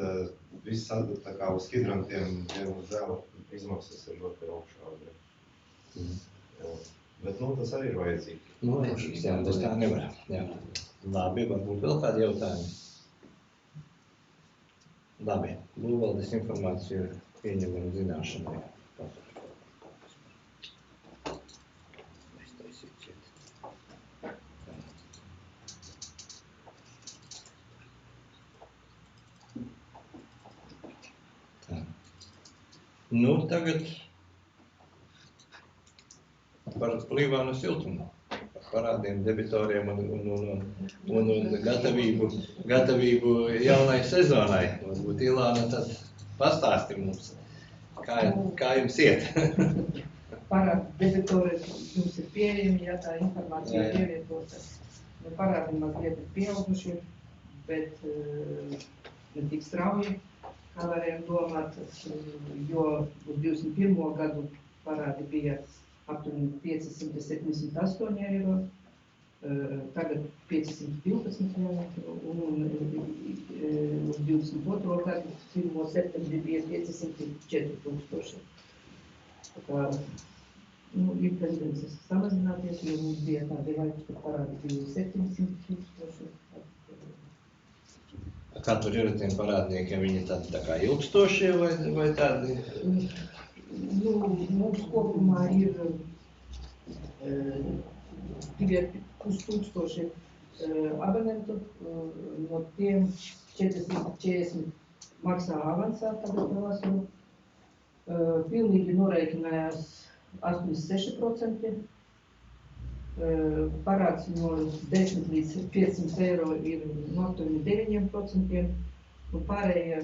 [SPEAKER 5] viss tā kā uz hidrantiem, diemžēl, izmaksas ir ļoti augšā. Bet, nu, tas arī ir vajadzīgi.
[SPEAKER 1] Nu, jā, tas tā nevar. Jā. Labi, varbūt vēl kādi jautājumi? Labi, būvvaldes informāciju pieņemam zināšanai. Tā. Nu, tagad par Līvānu siltumu, par parādiem, debitoriem un gatavību jaunai sezonai. Varbūt Ilāna tad pastāsti mums, kā jums iet?
[SPEAKER 10] Parādi debitori jums ir pieejami, ja tā informācija ir ievietota. Parādi mazliet ir pieauguši, bet ne tik strauji, kā varējām domāt, jo uz 21. gadu parādi bija aptuveni 578 eiro, tagad 512 eiro, un uz 22. gadu 1. septembrī bija 504 tūkstoši. Tā kā Nu, ir tendences samazināties, jo mums bija tādi laiki, kad parādi bija 700 000.
[SPEAKER 1] Kā tur ir ar tiem parādniekiem, viņi tādi tā kā ilgstošie vai tādi?
[SPEAKER 10] Nu, mums kopumā ir 2,5 abonentu, no tiem 440 maksā avansā tagad pavasaru. Pilnīgi noreikinājās 86%. Parāds no 10 līdz 500 eiro ir no 9%, un pārējie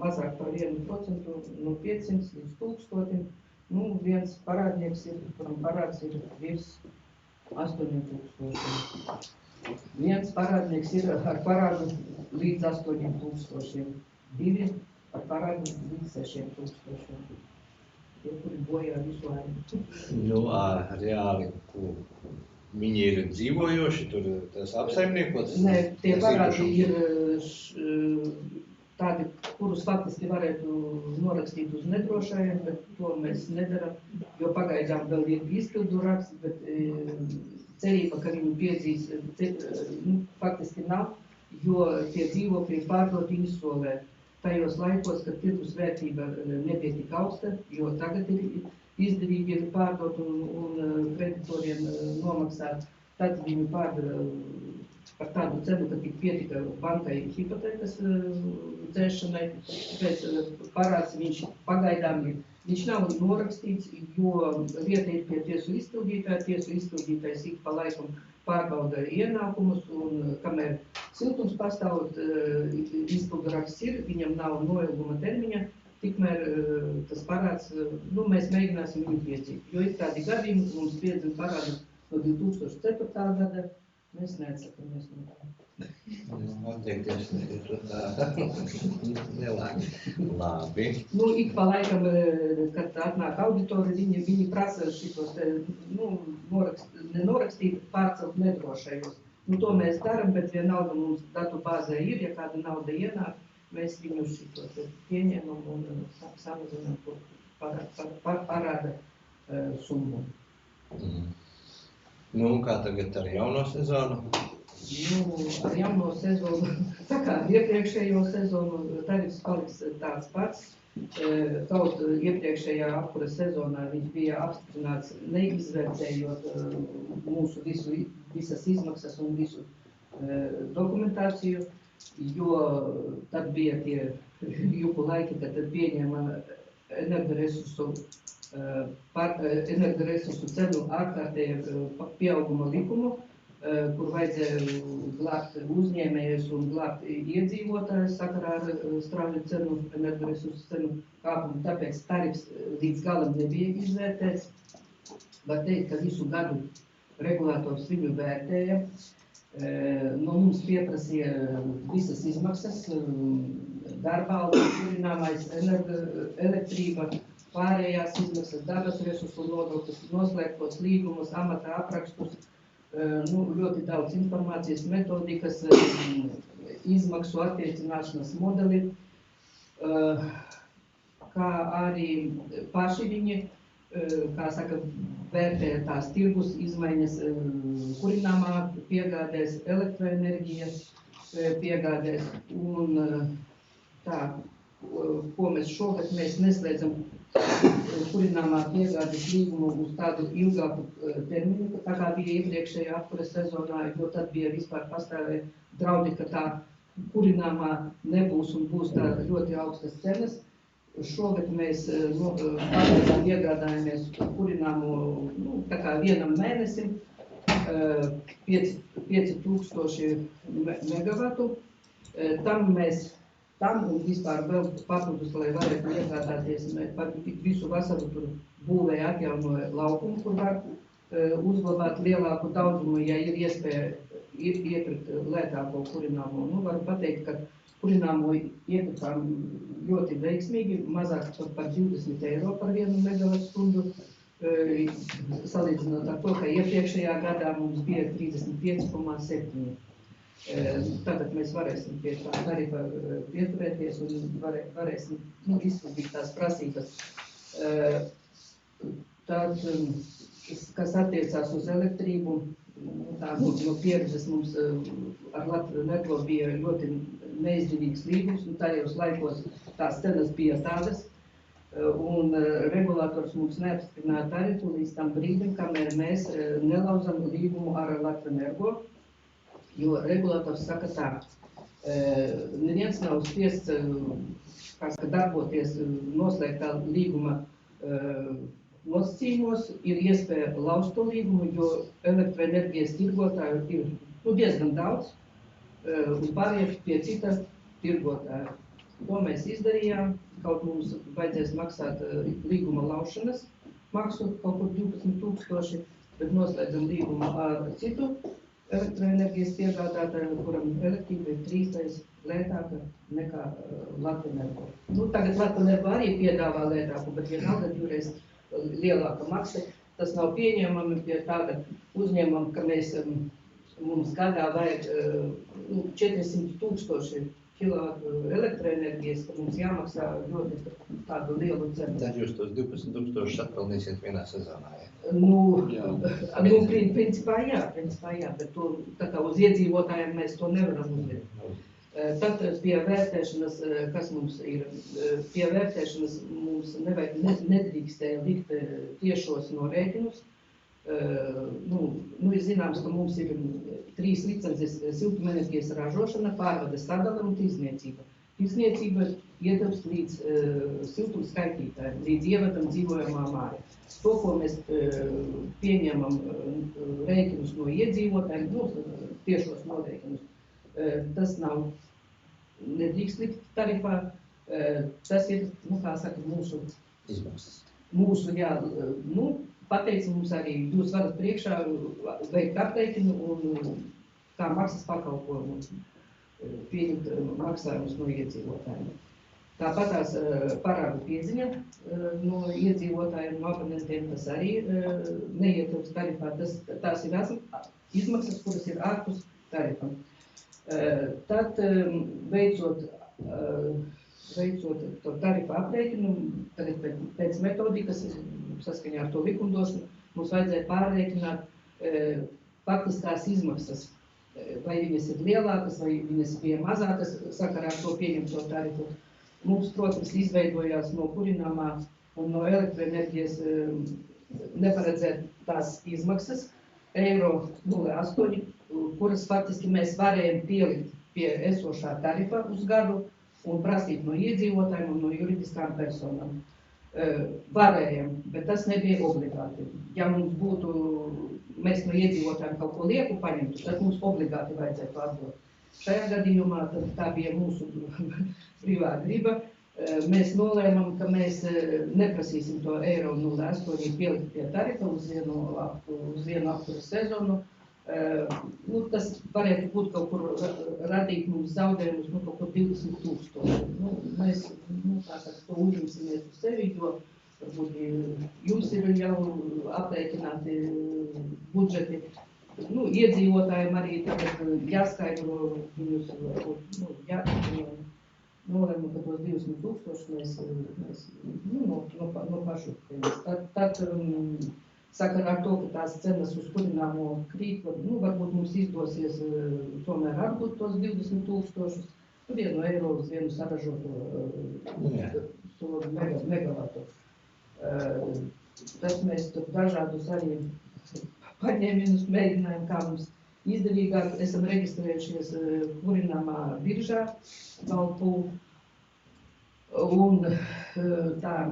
[SPEAKER 10] mazāk par 1% no 500 līdz 1000. Nu, viens parādnieks ir, kuram parāds ir virs 8000. Viens parādnieks ir ar parādu līdz 8000. Divi ar parādu līdz 6000. Tie, kuri bojā visu laiku.
[SPEAKER 1] Nu, reāli, viņi ir dzīvojoši, tur tas apsaimniekots?
[SPEAKER 10] Nē, tie parādi ir tādi, kurus faktiski varētu norakstīt uz nedrošajiem, bet to mēs nedaram, jo pagaidām vēl ir izpildu raksts, bet cerība, ka viņi piedzīs, faktiski nav, jo tie dzīvokļi pārdoti izsolē. Tajos laikos, kad tirgus vērtība nebija tik augsta, jo tagad ir izdevīgi pārdot un kreditoriem nomaksāt, tad viņi pārdara par tādu cenu, ka tik pietika bankai hipotēkas dzēšanai, tāpēc parāds viņš pagaidām ir. Viņš nav norakstīts, jo lieta ir pie tiesu izpildītāja, tiesu izpildītājs ik pa laikam pārbauda ienākumus, un kamēr siltums pastāv, izpildu raksts ir, viņam nav noilguma termiņa, tikmēr tas parāds, nu, mēs mēģināsim viņu piedzīt. Jo ir tādi gadījumi, mums piedzina parādu no 2004. gada, mēs neatsakamies no tā.
[SPEAKER 1] Atteikties ir tā nelāgi. Labi.
[SPEAKER 10] Nu, ik pa laikam, kad atnāk auditori, viņi prasa šitos te, nu, nenorakstīt, pārcelt nedrošajos. Nu, to mēs daram, bet vienalga mums datu bāzē ir, ja kāda nauda ienāk, mēs viņu šitos te pieņemam un samazinām to parāda summu.
[SPEAKER 1] Nu, kā tagad ar jauno sezonu?
[SPEAKER 10] Nu, ar jauno sezonu, tā kā iepriekšējo sezonu, tarifs paliks tāds pats. Kaut iepriekšējā apkura sezonā viņš bija apstiprināts neizvērtējot mūsu visas izmaksas un visu dokumentāciju, jo tad bija tie juku laiki, kad pieņēma energoresursu cenu ārkārtēju pieauguma likumu, kur vajadzēja glābt uzņēmējus un glābt iedzīvotājus sakarā ar strauju cenu, energoresursu cenu kāpumu. Tāpēc tarifs līdz galam nebija izvērtēts. Var teikt, ka visu gadu regulators viņu vērtēja. No mums pieprasīja visas izmaksas, darba alga, kurināmais, elektrība, pārējās izmaksas, dabas resursu nodoklis, noslēgtos līgumus, amata aprakstus, ļoti daudz informācijas, metodikas, izmaksu attiecināšanas modeli, kā arī paši viņi, kā saka, vērtē tās tirgus izmaiņas kurināmā piegādēs, elektroenerģijas piegādēs un tā, ko mēs šogad neslēdzam kurināmā piegādes līgumu uz tādu ilgāku termiņu, tā kā bija iepriekšējā apkures sezonā, jo tad bija vispār pastāvēja draudi, ka tā kurināmā nebūs un būs tā ļoti augstas cenas. Šogad mēs iegādājamies kurināmu, tā kā vienam mēnesim, 5000 megavatu. Tam un vispār vēl papildus, lai varētu iegādāties, visu vasaru tur būvēja atjaunoja laukumu, kur var uzglabāt lielāku daudzumu, ja ir iespēja iepirkt lētāko kurināmo. Nu, varu pateikt, ka kurināmo iepirkām ļoti veiksmīgi, mazāk par 20 eiro par 1 megavatstundu, salīdzinot ar to, ka iepriekšējā gadā mums bija 35,7. Tātad mēs varēsim pie tā tarifa pieturēties un varēsim izpildīt tās prasības. Tad, kas attiecās uz elektrību, tā no pieredzes mums ar Latviju Energo bija ļoti neizdevīgs līgums, un tajos laikos tās cenas bija tādas, un regulators mums neapstiprināja tarifu līdz tam brīdim, kamēr mēs nelauzam līgumu ar Latviju Energo, jo regulators saka tā, neviens nav spiests darboties noslēgtā līguma nosacījumos, ir iespēja lauzt to līgumu, jo elektroenerģijas tirgotāju ir diezgan daudz, un pāriet pie cita tirgotāja. To mēs izdarījām, kaut mums vajadzēs maksāt līguma laušanas maksu, kaut kur 12 000, bet noslēdzam līgumu ar citu elektroenerģijas piegādātāju, kuram elektrība ir 3 reizes lētāka nekā Latviju Energo. Tagad Latviju Energo arī piedāvā lētāku, bet vienalga 2 reizes lielāka maksa. Tas nav pieņemami pie tāda uzņēmuma, ka mums gadā vajag 400 000 kilovatu elektroenerģijas, ka mums jāmaksā ļoti tādu lielu cenu.
[SPEAKER 1] Tad jūs tos 12 000 atpelnīsiet vienā sezonā,
[SPEAKER 10] Principā jā, bet to, tā kā uz iedzīvotājiem mēs to nevaram uzliekt. Tad pie vērtēšanas, kas mums ir, pie vērtēšanas mums nedrīkstēja likt tiešos norēķinus. Ir zināms, ka mums ir 3 licences siltumenerģijas ražošana, pārvades sadale un tirdzniecība. Tirdzniecība ietilpst līdz siltuma skaitītājiem, līdz ievadam dzīvojamā māja. To, ko mēs pieņemam rēķinus no iedzīvotājiem, tiešos norēķinus, tas nav nedrīkst likt tarifā, tas ir, mūsu
[SPEAKER 1] izmaksas.
[SPEAKER 10] Pateica mums arī, jūs varat priekšā veikt aprēķinu un kā maksas pakalpojumu pieņemt maksājumus no iedzīvotājiem. Tāpat tās parādu pieziņa no iedzīvotājiem, no abonentiem, tas arī neietilpst tarifā. Tās ir izmaksas, kuras ir ārpus tarifam. Tad veicot to tarifu aprēķinu, tagad pēc metodikas, saskaņā ar to likumdošanu, mums vajadzēja pārrēķināt faktiskās izmaksas, vai viņas ir lielākas, vai viņas bija mazākas sakarā ar to pieņemto tarifu. Mums, protams, izveidojās no kurināmā un no elektroenerģijas neparedzētās izmaksas eiro 0,8, kuras faktiski mēs varējām pielikt pie esošā tarifa uz gadu un prasīt no iedzīvotājiem un no juridiskām personām. Varējām, bet tas nebija obligāti. Ja mums būtu, mēs no iedzīvotājiem kaut ko lieku paņemtu, tad mums obligāti vajadzētu atdot. Šajā gadījumā tā bija mūsu brīvā griba. Mēs nolēmām, ka mēs neprasīsim to eiro 0,8 pielikt pie tarifa uz vienu apkuras sezonu. Tas varētu būt kaut kur radīt mums zaudējumus, kaut kur 20 000. Mēs to uzņemsimies uz sevi, jo varbūt jums ir jau aprēķināti budžeti. Iedzīvotājiem arī tagad jāskaidro, viņus nolēmu, ka tos 20 000 mēs no pašu. Tad sakarā ar to, ka tās cenas uz kurināmo krīt, varbūt mums izdosies tomēr atgūt tos 20 000, 1 eiro uz vienu saražoto megavatu. Tas mēs dažādus arī paņēmienus mēģinājām, kā mums izdevīgāk. Esam reģistrējušies kurināmā biržā, Baltpūl, un tā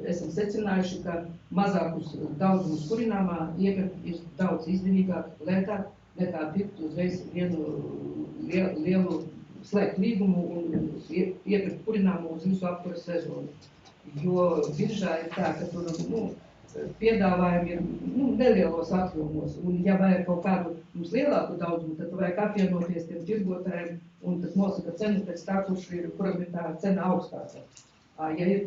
[SPEAKER 10] esam secinājuši, ka mazākus daudzumus kurināmā iepirkt ir daudz izdevīgāk, lētāk, nekā pirkt uzreiz vienu lielu slēgt līgumu un iepirkt kurināmu uz visu apkuras sezonu. Jo biržā ir tā, ka tur piedāvājumi ir nelielos apjomos, un ja vajag kaut kādu mums lielāku daudzumu, tad vajag apvienoties tiem tirgotājiem un tad nosaka cenu pēc tā, kuram ir tā cena augstāka. Ja ir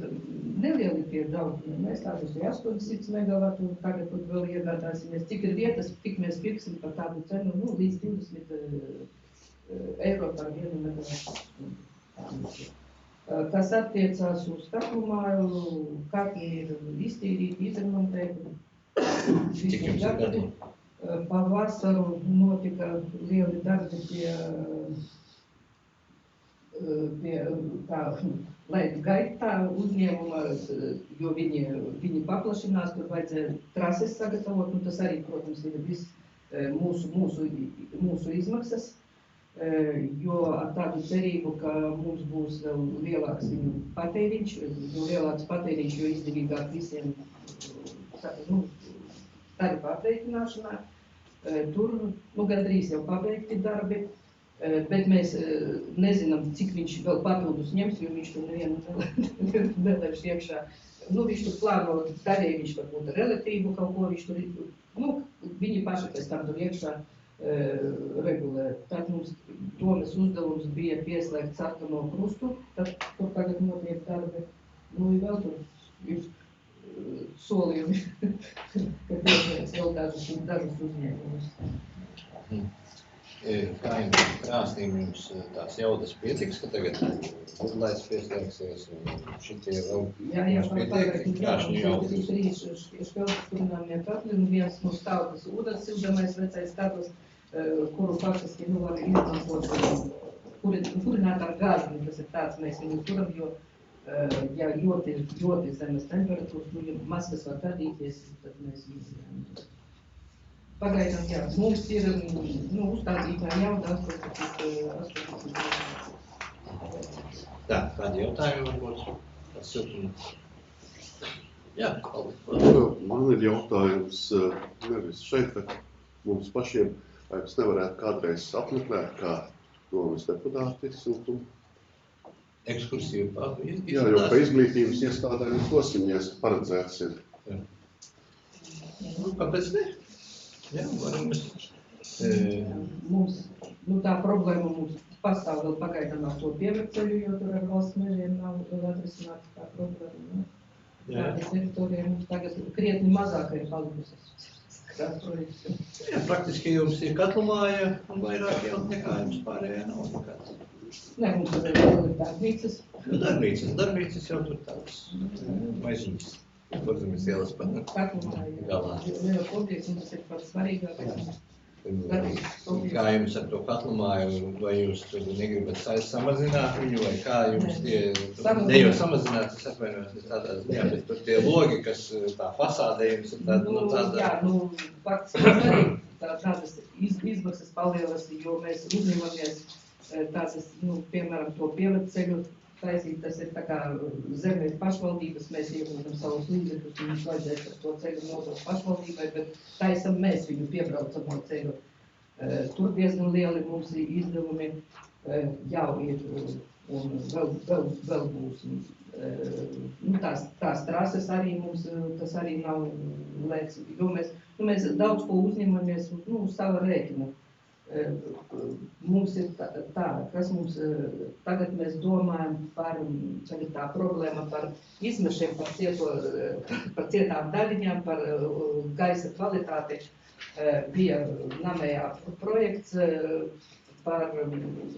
[SPEAKER 10] nelieli tie daudzumi, mēs tādus ir 800 megavatu, tagad tur vēl iegādāsimies, cik ir vietas, tik mēs pirksim par tādu cenu, līdz 20 eiro par vienu megavatu. Kas attiecās uz katlu māju, katli ir iztīrīti, izremontēti.
[SPEAKER 1] Cik jums ir gadi?
[SPEAKER 10] Pavasaru notika lieli darbi pie tā laidu gaitā uzņēmuma, jo viņi paplašinās, tur vajadzēja trases sagatavot, un tas arī, protams, ir viss mūsu izmaksas, jo ar tādu cerību, ka mums būs vēl lielāks viņu patēriņš, jo izdevīgāk visiem tarifu aprēķināšanā. Tur gandrīz jau pabeigti darbi, bet mēs nezinām, cik viņš vēl papildus ņems, jo viņš tur nevienu nelaiž iekšā. Viņš tur plāno daļēji, viņš varbūt ar elektrību kaut ko, viņš tur, viņi paši pēc tam tur iekšā regulē. Tad mums domes uzdevums bija pieslēgt sarkano krustu, tad tur tagad notiek darbi. Vēl tur ir solījumi, ka pieslēgs vēl dažus uzņēmumus.
[SPEAKER 1] Kā jums krāsnīm jums tās jaudas pietiks, ka tagad budlais pieslēgsies un šitie vēl mums pietiek krāšņu jaudas?
[SPEAKER 10] Ir trīs špelkurināmie katli, viens mums stāv tas ūdens sildamais vecais katls, kuru faktiski var izmantot kurināt ar gāzi, tas ir tāds, mēs viņu turam, jo ja ļoti zemes temperatūras, ja maz kas var gadīties, tad mēs visi. Pagaidām, jā, mums ir uzstādītā jauda 18.
[SPEAKER 1] Tā, kādi jautājumi varbūt par siltumu? Jā, paldies.
[SPEAKER 3] Man ir jautājums nevis šeit, bet mums pašiem, vai mēs nevarētu kādreiz apmeklēt, kā domas deputāti siltumu?
[SPEAKER 1] Ekskursiju
[SPEAKER 3] Jā, jo pa izglītības iestādēm dosimies paredzēts ir.
[SPEAKER 1] Kāpēc ne? Jā, varam mēs.
[SPEAKER 10] Mums, tā problēma mums pastāv vēl pagaidām ar to pievedceļu, jo tur ar valsts mežiem nav vēl atrisināta tā problēma. Tāda teritorija mums tagad krietni mazāk ir palikusies.
[SPEAKER 1] Jā, praktiski jums ir katlumāja un vairāk jau nekā jums pārējā nav nekāds.
[SPEAKER 10] Nē, mums vēl ir darbnīcas.
[SPEAKER 1] Darbnīcas jau tur tāds maiziņas. Kurzemes ielas pat galā.
[SPEAKER 10] Liela objekts, un tas ir pats svarīgākais.
[SPEAKER 1] Kā jums ar to katlumāju, vai jūs negribat samazināt viņu, vai kā jums tie, ne jau samazināt, es atvainojos tādā ziņā, bet par tie logi, kas tā fasādē jums ir tāda,
[SPEAKER 10] Jā, faktiski arī tādas izmaksas palielas, jo mēs uzņemamies tādas, piemēram, to pievedceļu taisīt, tas ir tā kā zemes pašvaldības, mēs iegūtam savus līdzekļus, un mums vajadzēs ar to ceļu nodot pašvaldībai, bet taisam mēs viņu piebraucam no ceļu. Tur diezgan lieli mums izdevumi jau ir, un vēl būs. Tās trases arī mums, tas arī nav lēts, jo mēs daudz ko uzņemamies uz sava rēķina. Mums ir tā, kas mums, tagad mēs domājam par tā problēma par izmešiem, par cietām daļiņām, par gaisa kvalitāti. Bija namējā projekts par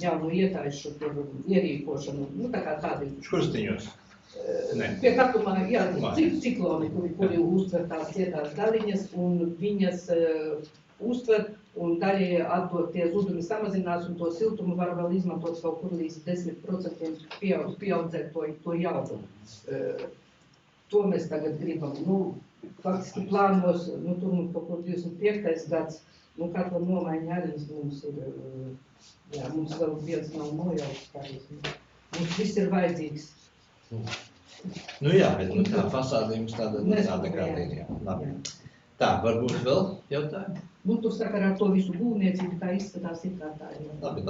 [SPEAKER 10] jaunu ietaišu ierīkošanu, tā kā tādi.
[SPEAKER 1] Škurstiņos?
[SPEAKER 10] Pie katlumā, jā, cikloni, kuri uztver tās cietās daļiņas, un viņas uztver, un daļai atdot tie zudumi samazinās, un to siltumu var vēl izmantot kaut kur līdz 10% pieaudzēt to jaudu. To mēs tagad gribam. Faktiski plānos, tur mums kaut kur 25. gads, katla nomaiņa arī mums ir, jā, mums vēl viens nav nojauts, mums viss ir vajadzīgs.
[SPEAKER 1] Jā, bet tā fasāde jums tāda kāda ir, jā. Labi. Tā, varbūt vēl jautājumi?
[SPEAKER 10] Tur sakarā to visu būvniecību tā izskatās ir kā tā.
[SPEAKER 1] Labi.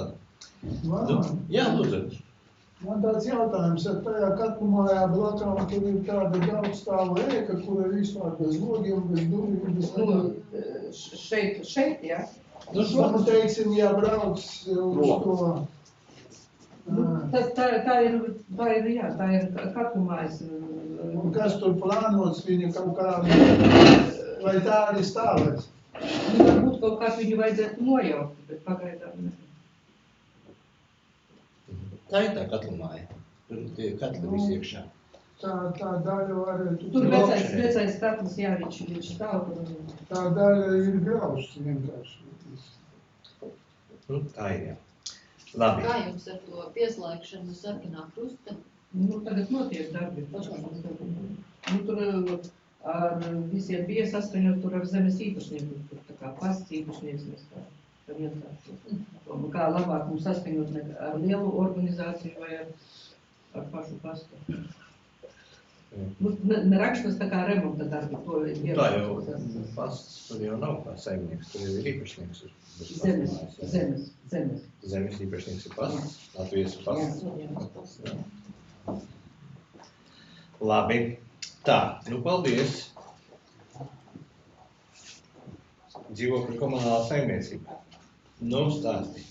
[SPEAKER 8] Varam?
[SPEAKER 1] Jā, lūdzu.
[SPEAKER 8] Man tāds jautājums, ja tajā katlumājā blakām tur ir tāda daudzstāvu ēka, kura vispār bez logiem, bez durvīm, bez
[SPEAKER 10] Šeit, jā?
[SPEAKER 8] Teiksim, ja brauc uz to.
[SPEAKER 10] Tā ir katlumājas.
[SPEAKER 8] Un kas tur plānots, viņa kaut kā, vai tā arī stāvēs?
[SPEAKER 10] Varbūt kaut kā viņu vajadzētu nojaukt, bet pagaidām ne.
[SPEAKER 1] Tā ir tā katlumāja. Tur tie katli visi iekšā.
[SPEAKER 8] Tā daļa varētu...
[SPEAKER 10] Tur vecais katls, jā, viņš stāv.
[SPEAKER 8] Tā daļa ir grausts vienkārši.
[SPEAKER 1] Nu, tā ir, jā. Labi.
[SPEAKER 4] Kā jums ar to pieslēgšanu sarkanā krusta?
[SPEAKER 10] Nu, tagad notiek darbi. Nu, tur ar visiem bija saskaņot tur ar zemes īpašnieku, tur tā kā pasts īpašnieks mēs tā vienkārši. Kā labāk mums saskaņot ar lielu organizāciju vai ar pašu pastu. Nu, nerakšanas tā kā remonta darbi, to ir
[SPEAKER 1] Tā jau pasts, tur jau nav kā saimnieks, tur jau ir īpašnieks.
[SPEAKER 10] Zemes.
[SPEAKER 1] Zemes īpašnieks ir pasts, Latvijas pasts. Labi. Tā, nu paldies. Dzīvokļu komunālā saimniecība. Nu, stāsti.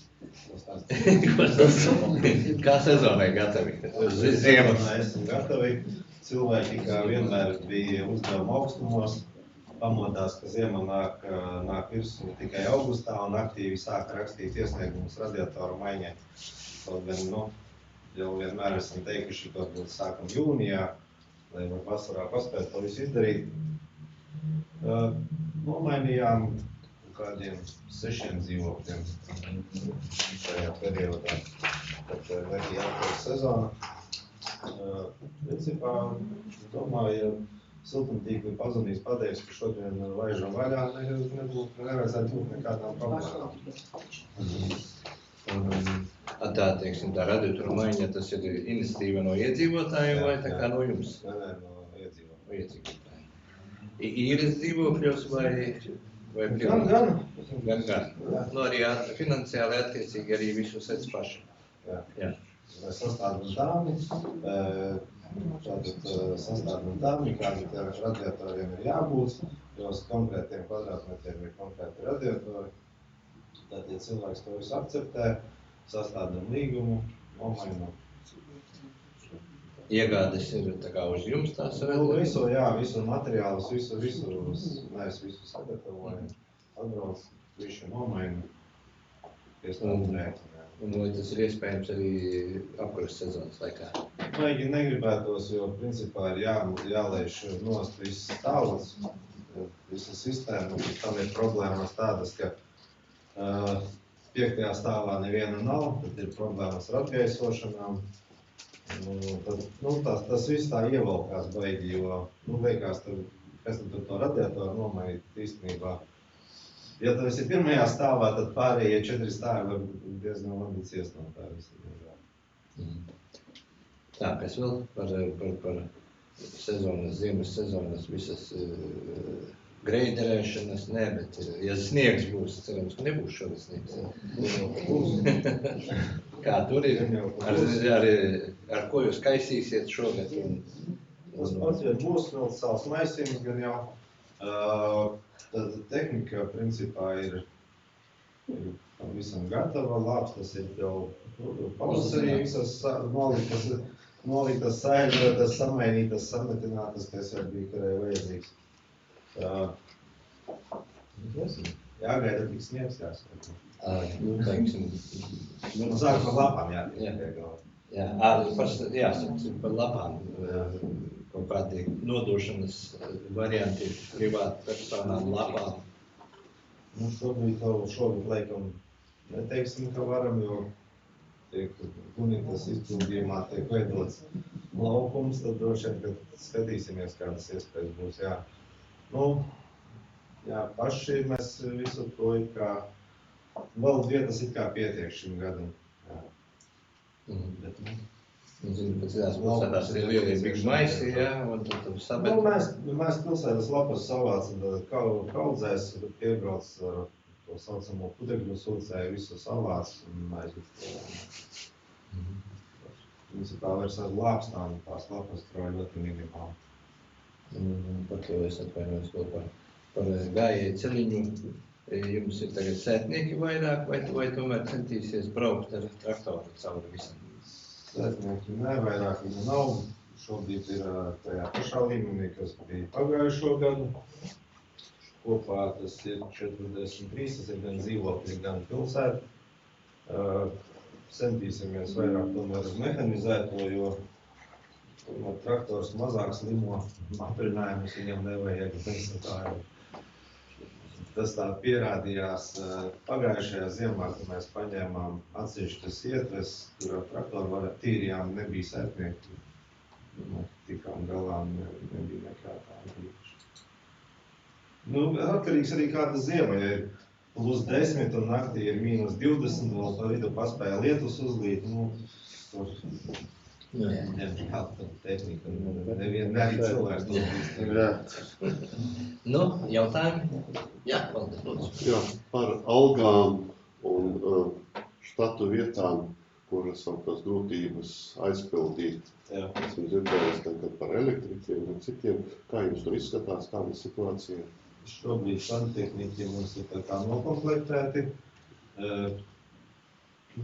[SPEAKER 1] Kā sezonai gatavi? Ziemas.
[SPEAKER 5] Esam gatavi. Cilvēki, kā vienmēr, bija uzdevuma augstumos. Pamodās, ka ziema nāk virsū tikai augustā un aktīvi sāka rakstīt iesniegumus radiatoru maiņai. Kaut gan, nu, jau vienmēr esam teikuši, ka būtu sākam jūnijā, lai var vasarā paspēt to visu izdarīt. Nomainījām kādiem 6 dzīvokļiem šajā periodā, kad nebija jāpēc sezona. Principā, domāju, ja siltumtīkli pazudīs pateiks, ka šodien laižam vaļā, nevajadzētu būt nekādām problēmām.
[SPEAKER 1] Tā, teiksim, tā radiatoru maiņa, tas ir iniciatīva no iedzīvotājiem vai tā kā no jums?
[SPEAKER 5] Nē, no iedzīvotājiem.
[SPEAKER 1] Īres dzīvokļos vai
[SPEAKER 5] Gan.
[SPEAKER 1] Nu, arī finansiāli attiecīgi arī visu sēc paši.
[SPEAKER 5] Jā. Mēs sastādām tāmi, kādi radiatoriem ir jābūt, jo uz konkrētiem kvadrātmetriem ir konkrēti radiatori. Tātad cilvēks to visu akceptē, sastādām līgumu, nomainām.
[SPEAKER 1] Iegādes ir tā kā uz jums tās
[SPEAKER 5] radiatori? Visu materiālus, mēs visu sagatavojam, atbrauc, visu nomainam,
[SPEAKER 1] Un vai tas ir iespējams arī apkuras sezonas laikā?
[SPEAKER 5] Maigi negribētos, jo principā ir jālaiž nost viss tālāks, visa sistēma, tam ir problēmas tādas, ka 5. stāvā neviena nav, tad ir problēmas ar atgaisošanām. Tas viss tā ievalkās baigi, jo, liekas, kas tur to radiatoru nomainīt īstenībā. Ja tu esi 1. stāvā, tad pārējie 4 stāvi var diezgan labi ciest no tā visa.
[SPEAKER 1] Tā, kas vēl par sezonas, ziemas sezonas, visas greiderēšanas, nē, bet ja sniegs būs, cerams, ka nebūs šogad sniegs. Kā tur ir? Ar ko jūs kaisīsiet šogad?
[SPEAKER 5] Tas pats jau būs vēl savs maisījums, gan jau. Tad tehnika principā ir visam gatava, lāpstas ir jau pavasarī visas noliktas, saēdrotas, samainītas, sametinātas, kas jau bija karē vajadzīgs. Jāgaida tik sniegs jāsaka. Sāk par lapām jātiek.
[SPEAKER 1] Jāsaka par lapām. Kaut kādi nodošanas varianti privāti personām lapām.
[SPEAKER 5] Šogad laikam neteiksim, ka varam, jo tiek Unitas izpildījumā tiek veidots laukums, tad droši vien, kad skatīsimies, kādas iespējas būs. Paši mēs visu to it kā, valsts vietas it kā pietiek šim gadam.
[SPEAKER 1] Zinu, pēc tās pilsētās ir lielie big maisi, un tad sabet.
[SPEAKER 5] Mēs pilsētas lapas savācam, tad kaudzēs, piebrauc ar to saucamo pudegļu sulcēju, visu savāc un aizvīt. Principā vairs ar lāpstām tās lapas troja ļoti minimāli.
[SPEAKER 1] Pakļaujies atvainojos vēl par gājēju ceļiņu. Jums ir tagad sētnieki vairāk, vai tomēr centīsies braukt ar traktoru cauri visam?
[SPEAKER 5] Sētnieki vairāk viņa nav. Šobrīd ir tajā pašā līmenī, kas bija pagājušo gadu. Kopā tas ir 43, tas ir gan dzīvokļi, gan pilsēta. Centīsimies vairāk tomēr uz mehanizēto, jo traktors mazāk slimo, aprinājumus viņam nevajag. Tas tā pierādījās pagājušajā ziemā, kad mēs paņēmām atsevišķas ietves, kur ar traktoru tīrījām, nebija sērpnieki. Tikām galā nebija nekā tāda īpaša. Atkarīgs arī kāda ziema, ja ir +10 un naktī ir -20, vēl pa vidu paspēja lietus uzlīt, tur diemžēl tehnika, neviena arī cilvēks to
[SPEAKER 1] Jautājumi? Jā, paldies, lūdzu.
[SPEAKER 3] Jā, par algām un štatu vietām, kuras vēl tās grūtības aizpildīt. Esmu dzirdējis tagad par elektriķiem un citiem. Kā jums tur izskatās, kāda situācija?
[SPEAKER 5] Šobrīd santehniķi mums ir tā kā nokomplektēti.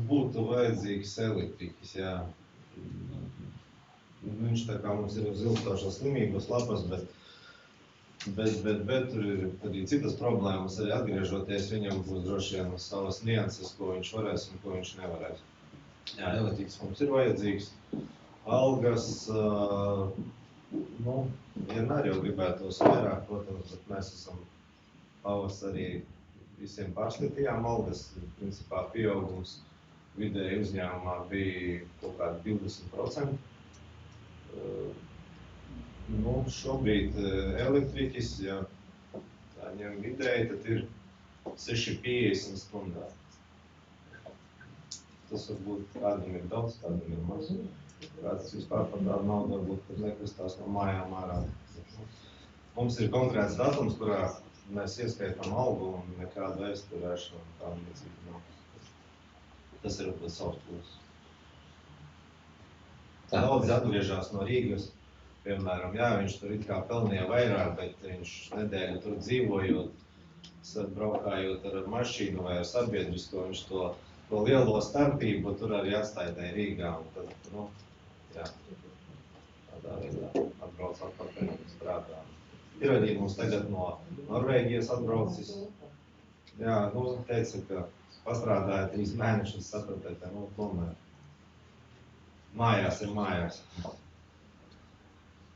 [SPEAKER 5] Būtu vajadzīgs elektriķis, jā. Viņš tā kā mums ir uz ilgstošās slimības lapas, bet tur ir arī citas problēmas. Arī atgriežoties, viņam būs droši vien savas nianses, ko viņš varēs un ko viņš nevarēs. Jā, elektriķis mums ir vajadzīgs. Algas, vienmēr jau gribētos vairāk, protams, bet mēs esam pavasarī visiem pārskatījām algas. Principā pieaugums vidēji uzņēmumā bija kaut kādi 20%. Šobrīd elektriķis, ja tā ņem vidēji, tad ir 6,50 stundā. Tas varbūt kādam ir daudz, kādam ir maz. Kāds vispār par tādu naudu varbūt pat nekristās no mājām ārā. Mums ir konkrēts datums, kurā mēs ieskaitām algu un nekādu aizturēšanu un tādu necību nav. Tas ir varbūt savs plus. Daudz atgriežās no Rīgas, piemēram, jā, viņš tur it kā pelnīja vairāk, bet viņš nedēļu tur dzīvojot, braukājot ar mašīnu vai ar sabiedrisko, viņš to lielo starpību tur arī atstāja Rīgā. Un tad, jā, tādā veidā atbrauc atpakaļ strādā. Ir arī mums tagad no Norvēģijas atbraucis. Jā, teica, ka pastrādāja 3 mēnešus, saprata, ka, tomēr mājās ir mājās.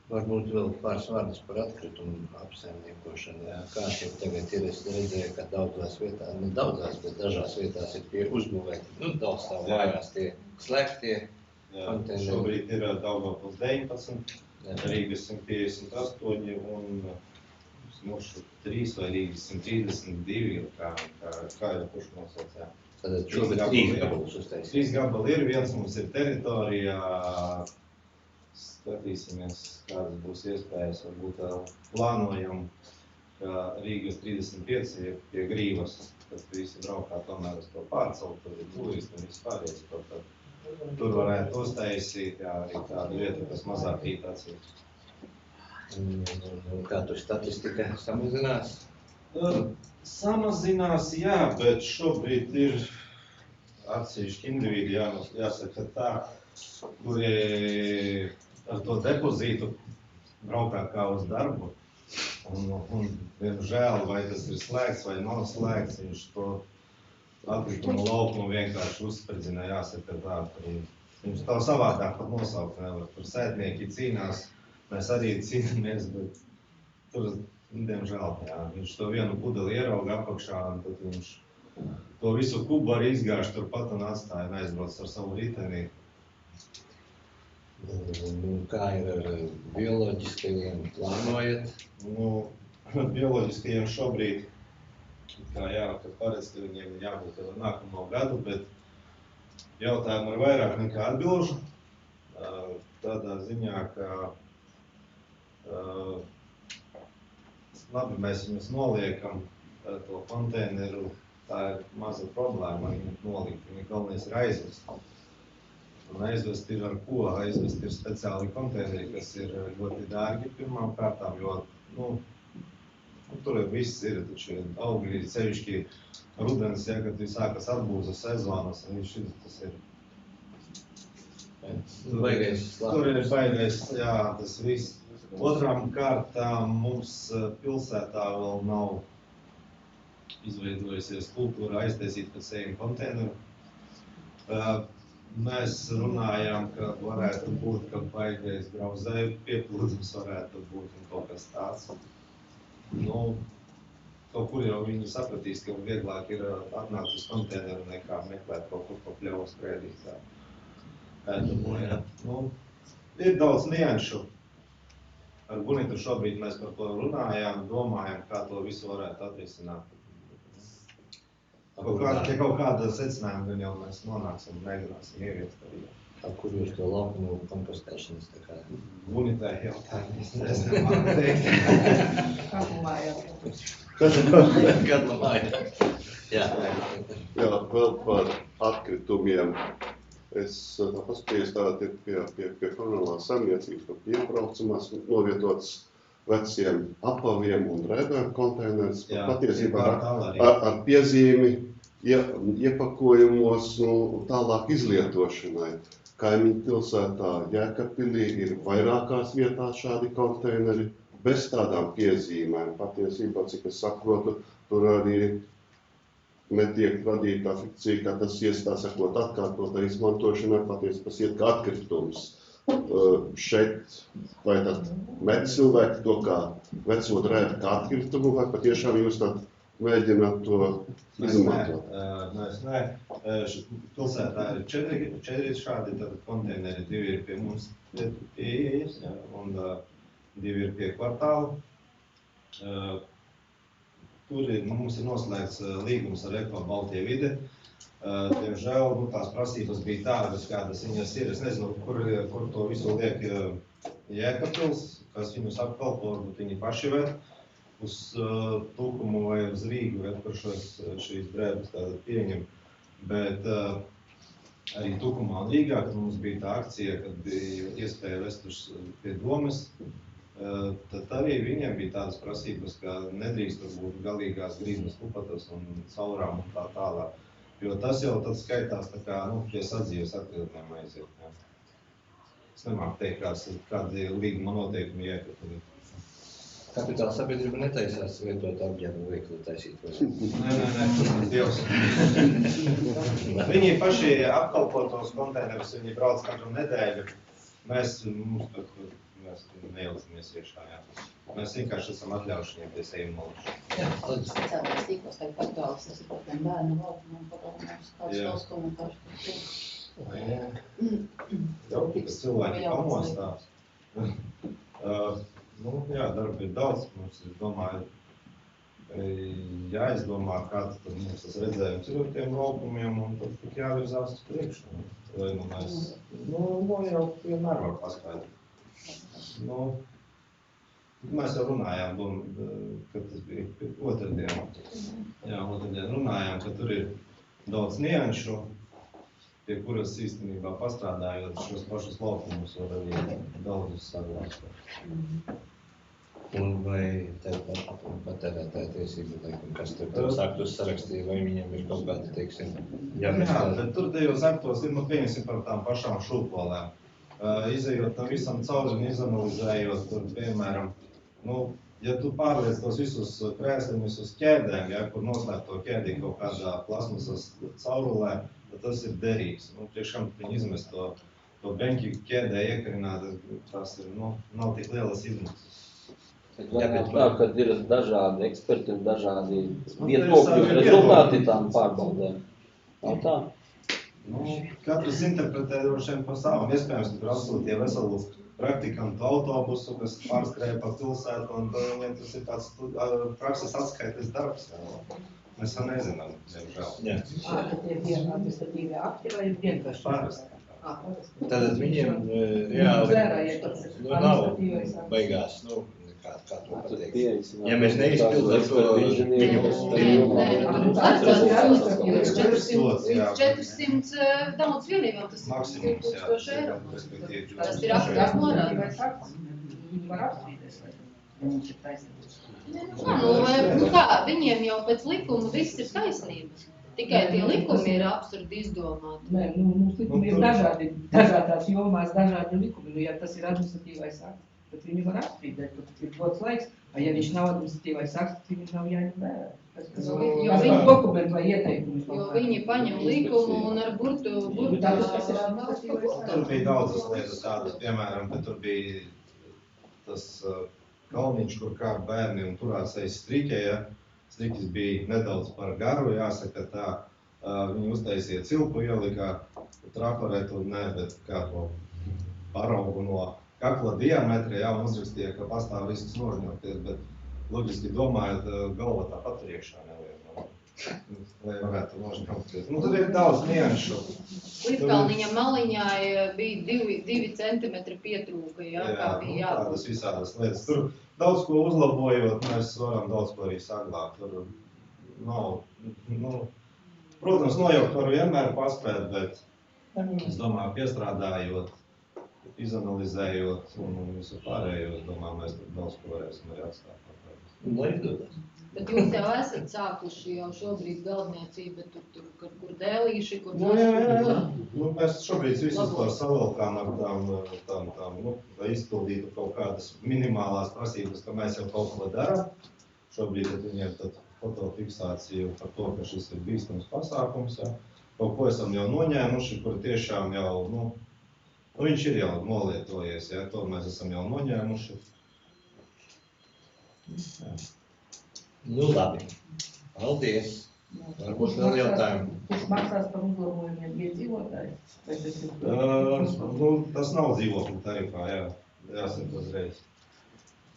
[SPEAKER 1] Varbūt vēl pāris vārdus par atkritumu apsaimniekošanu. Kā tur tagad ir, es redzēju, ka daudzās vietās, ne daudzās, bet dažās vietās ir pie uzbūvēti, daudz tā vājās tie slēgtie konteineri.
[SPEAKER 5] Šobrīd ir Daugavpils 19, Rīgas 158 un 3 vai Rīgas 132, kā jau kurš nosaucā.
[SPEAKER 1] Tātad šobrīd 3 gabalus uztaisīt.
[SPEAKER 5] 3 gabali ir, viens mums ir teritorijā. Skatīsimies, kādas būs iespējas, varbūt plānojam, ka Rīgas 35 ir pie Grīvas, tad visi braukā tomēr uz to pārcelt, tur ir turisti un vispārējais, tur varētu uztaisīt, jā, arī tādu vietu, kas mazāk rīt acīs.
[SPEAKER 1] Kā tur statistika samazinās?
[SPEAKER 5] Samazinās, jā, bet šobrīd ir atsevišķi individi, jāsaka tā, kuri ar to depozītu braukā kā uz darbu, un diemžēl, vai tas ir slēgts vai nav slēgts, viņš to atkritumu laukumu vienkārši uzspridzina, jāsaka tā, viņš tā savādāk pat nosaukt nevar, tur sētnieki cīnās, mēs arī cīnamies, bet tur, diemžēl, jā, viņš to vienu pudeli ierauga apakšā, un tad viņš to visu kubu arī izgāž turpat un atstāja un aizbrauc ar savu riteni.
[SPEAKER 1] Kā ir ar bioloģiskajiem plānojat?
[SPEAKER 5] Bioloģiskajiem šobrīd, kā parasti viņiem ir jābūt ar nākamo gadu, bet jautājumu ir vairāk nekā atbilžu. Tādā ziņā, ka labi, mēs viņus noliekam to konteineru, tā ir maza problēma, viņi nolikt, viņi galvenais ir aizvest. Un aizvest ir ar ko? Aizvest ir speciāli konteineri, kas ir ļoti dārgi pirmām kārtām, jo, tur viss ir, taču ir augļi, sevišķi rudens, ja, kad sākas atbūzas sezonas, un tas ir. Tur ir baigais, jā, tas viss. Otrām kārtām mums pilsētā vēl nav izveidojusies kultūra aiztaisīt pa sejiem konteineru. Mēs runājām, ka varētu būt, ka baigais grauzēju pieplūdums varētu būt un kaut kas tāds. Nu, kaut kur jau viņi sapratīs, ka vieglāk ir atnākt uz konteineru nekā meklēt kaut kur pa pļauju skrēdīt. Nu, ir daudz nianšu. Ar Gunitu šobrīd mēs par to runājām, domājam, kā to visu varētu atrisināt. Kaut kāda secinājuma gan jau mēs nonāksim un mēģināsim ieviest arī.
[SPEAKER 1] Kur jūs to laukumu kompostēšanas tā kā?
[SPEAKER 5] Gunitē jautājumu, es nemāku teikt.
[SPEAKER 10] Kādu mājā?
[SPEAKER 1] Kādu mājā? Jā.
[SPEAKER 3] Jā, vēl par atkritumiem. Es paskatījos tātad pie komunālās saimniecības, ka piebraucamās novietotas veciem apaviem un drēbēm konteinerus, patiesībā ar piezīmi iepakojumos tālāk izlietošanai. Kaimiņu pilsētā Jēkabpilī ir vairākās vietās šādi konteineri bez tādām piezīmēm. Patiesībā, cik es saprotu, tur arī netiek radīta fikcija, ka tas ies tā sakot atkārtotā izmantošanai, patiesībā tas iet kā atkritums. Šeit vai tad met cilvēki to kā veco drēbu kā atkritumu, vai patiešām jūs tad mēģināt to izmantot?
[SPEAKER 5] Nē. Pilsētā ir 4 šādi konteineri, 2 ir pie mums pieejas, un 2 ir pie kvartāla. Tur mums ir noslēgts līgums ar Eko Baltija vide. Diemžēl tās prasības bija tādas, kādas viņas ir. Es nezinu, kur to visu liek Jēkabpils, kas viņus apkalpo, varbūt viņi paši ved uz Tukumu vai uz Rīgu, ved, kur šīs drēbes tātad pieņem. Bet arī Tukumā un Rīgā, kad mums bija tā akcija, kad bija iespēja vest pie domes, tad arī viņiem bija tādas prasības, ka nedrīkst būt galīgās grīdas lupatas un caurām un tā tālāk. Jo tas jau tad skaitās tā kā, pie sadzīves atkritumiem aiziet. Jā. Es nemāku teikt, kādi līguma noteikumi Jēkabpilī.
[SPEAKER 1] Kapitāla sabiedrība netaisās lietot apģērbu veikalu taisīt?
[SPEAKER 5] Nē, Dievs. Viņi paši apkalpo tos konteinerus, viņi brauc katru nedēļu. Mēs nejaucamies iekšā, jā. Mēs vienkārši esam atļaujuši viņiem pie sevi maluši.
[SPEAKER 4] Sociālais tīklos tagad aktuāls, tas ir par tiem bērnu laukumiem, padomājums, kāds tos komentārs par to.
[SPEAKER 5] Jau, kas cilvēki pamostās. Darba ir daudz, mums ir jāizdomā, kāds tad mums tas redzējums ir ar tiem laukumiem, un tad tik jāvirzās uz priekšu. Lai mēs, jau vienmēr var paskaidrot. Mēs jau runājām, kad tas bija otrdien. Jā, otrdien runājām, ka tur ir daudz nianšu, pie kuras īstenībā pastrādājot šos pašus laukumus var arī daudzus saglāst.
[SPEAKER 1] Un vai tev patērētāja tiesību likumi, kas tur tos aktus sarakstīja, vai viņiem ir kaut kādi, teiksim,
[SPEAKER 5] bet tur tajos aktos ir, pieņemsim par tām pašām šūpolēm. Izejot tam visam cauri un izanalizējot, tur, piemēram, ja tu pārliec tos visus krēsliņus uz ķēdēm, kur noslēp to ķēdī kaut kādā plasmasas caurulē, tad tas ir derīgs. Priekšām viņi izmest to beņķi ķēdē iekarināt, tas ir, nav tik lielas izmaksas.
[SPEAKER 9] Tā, kad ir dažādi eksperti un dažādi viedokļu rezultāti tām pārbaudēm. Nav tā?
[SPEAKER 5] Katrs interpretē droši vien pa savam. Iespējams, tur atsūtīja veselu praktikantu autobusu, kas pārskrēja pa pilsētu, un viņiem tas ir tāds prakses atskaites darbs. Mēs vēl nezinām, diemžēl.
[SPEAKER 10] Tie bija administratīvie akti vai vienkārši?
[SPEAKER 5] Parasti.
[SPEAKER 1] Tātad viņiem nav beigās, kā to pateikt. Ja mēs neizpildām to viņu
[SPEAKER 4] līdz 400 daudz vienībām, tas ir 2000 eiro. Tas ir aktīvs norādījums.
[SPEAKER 10] Viņi var apstrīdēs, vai viņš ir taisnības.
[SPEAKER 4] Viņiem jau pēc likuma viss ir taisnības. Tikai tie likumi ir absurdi izdomāti.
[SPEAKER 10] Nē, mums likumi ir dažādās jomās, dažādi likumi. Ja tas ir administratīvais akts, Bet viņi var apstrīdēt, ka ir dots laiks, vai ja viņš nav administratīvais akts, tad viņš nav jāņem vērā.
[SPEAKER 4] Jo
[SPEAKER 10] Viņi dokumenti vai ieteikumi.
[SPEAKER 4] Jo viņi paņem likumu un ar burtu
[SPEAKER 5] Tur bija daudzas lietas tādas, piemēram, ka tur bija tas kalniņš, kur kāp bērni un turās aiz striķē, ja. Striķis bija nedaudz par garu, jāsaka tā. Viņi uztaisīja cilpu ielikā, trafaretu, bet kādu paraugu no kakla diametra, jā, un uzrakstīja, ka pastāv risks nožņauties, bet loģiski domājot, galva tāpat iekšā neliek, lai varētu nožņauties. Tur ir daudz nianšu.
[SPEAKER 4] Līdkalniņa maliņā bija 2 centimetri pietrūka, jā, kā bija jābūt.
[SPEAKER 5] Tādas visādas lietas. Tur daudz ko uzlabojot, mēs varam daudz ko arī saglābt. Tur nav, protams, nojaukt var vienmēr paspēt, bet es domāju, piestrādājot, izanalizējot un visu pārējo, es domāju, mēs tur daudz ko varēsim arī atstāt.
[SPEAKER 1] Lai izdodas.
[SPEAKER 4] Bet jūs jau esat sākuši jau šobrīd galdniecību, tur dēlīši, kur
[SPEAKER 5] Jā. Mēs šobrīd visus to savilkām ar tām, lai izpildītu kaut kādas minimālās prasības, ka mēs jau kaut ko darām. Šobrīd viņiem tad fotofiksācija par to, ka šis ir bīstams pasākums, jā. Kaut ko esam jau noņēmuši, kur tiešām jau, viņš ir jau nolietojies, jā, to mēs esam jau noņēmuši. Jā.
[SPEAKER 1] Labi. Paldies. Varbūt vēl jautājumi.
[SPEAKER 10] Kurš maksās par uzlabojumiem, bija dzīvotāji?
[SPEAKER 5] Tas nav dzīvokļu tarifā, jā. Jāsaka uzreiz.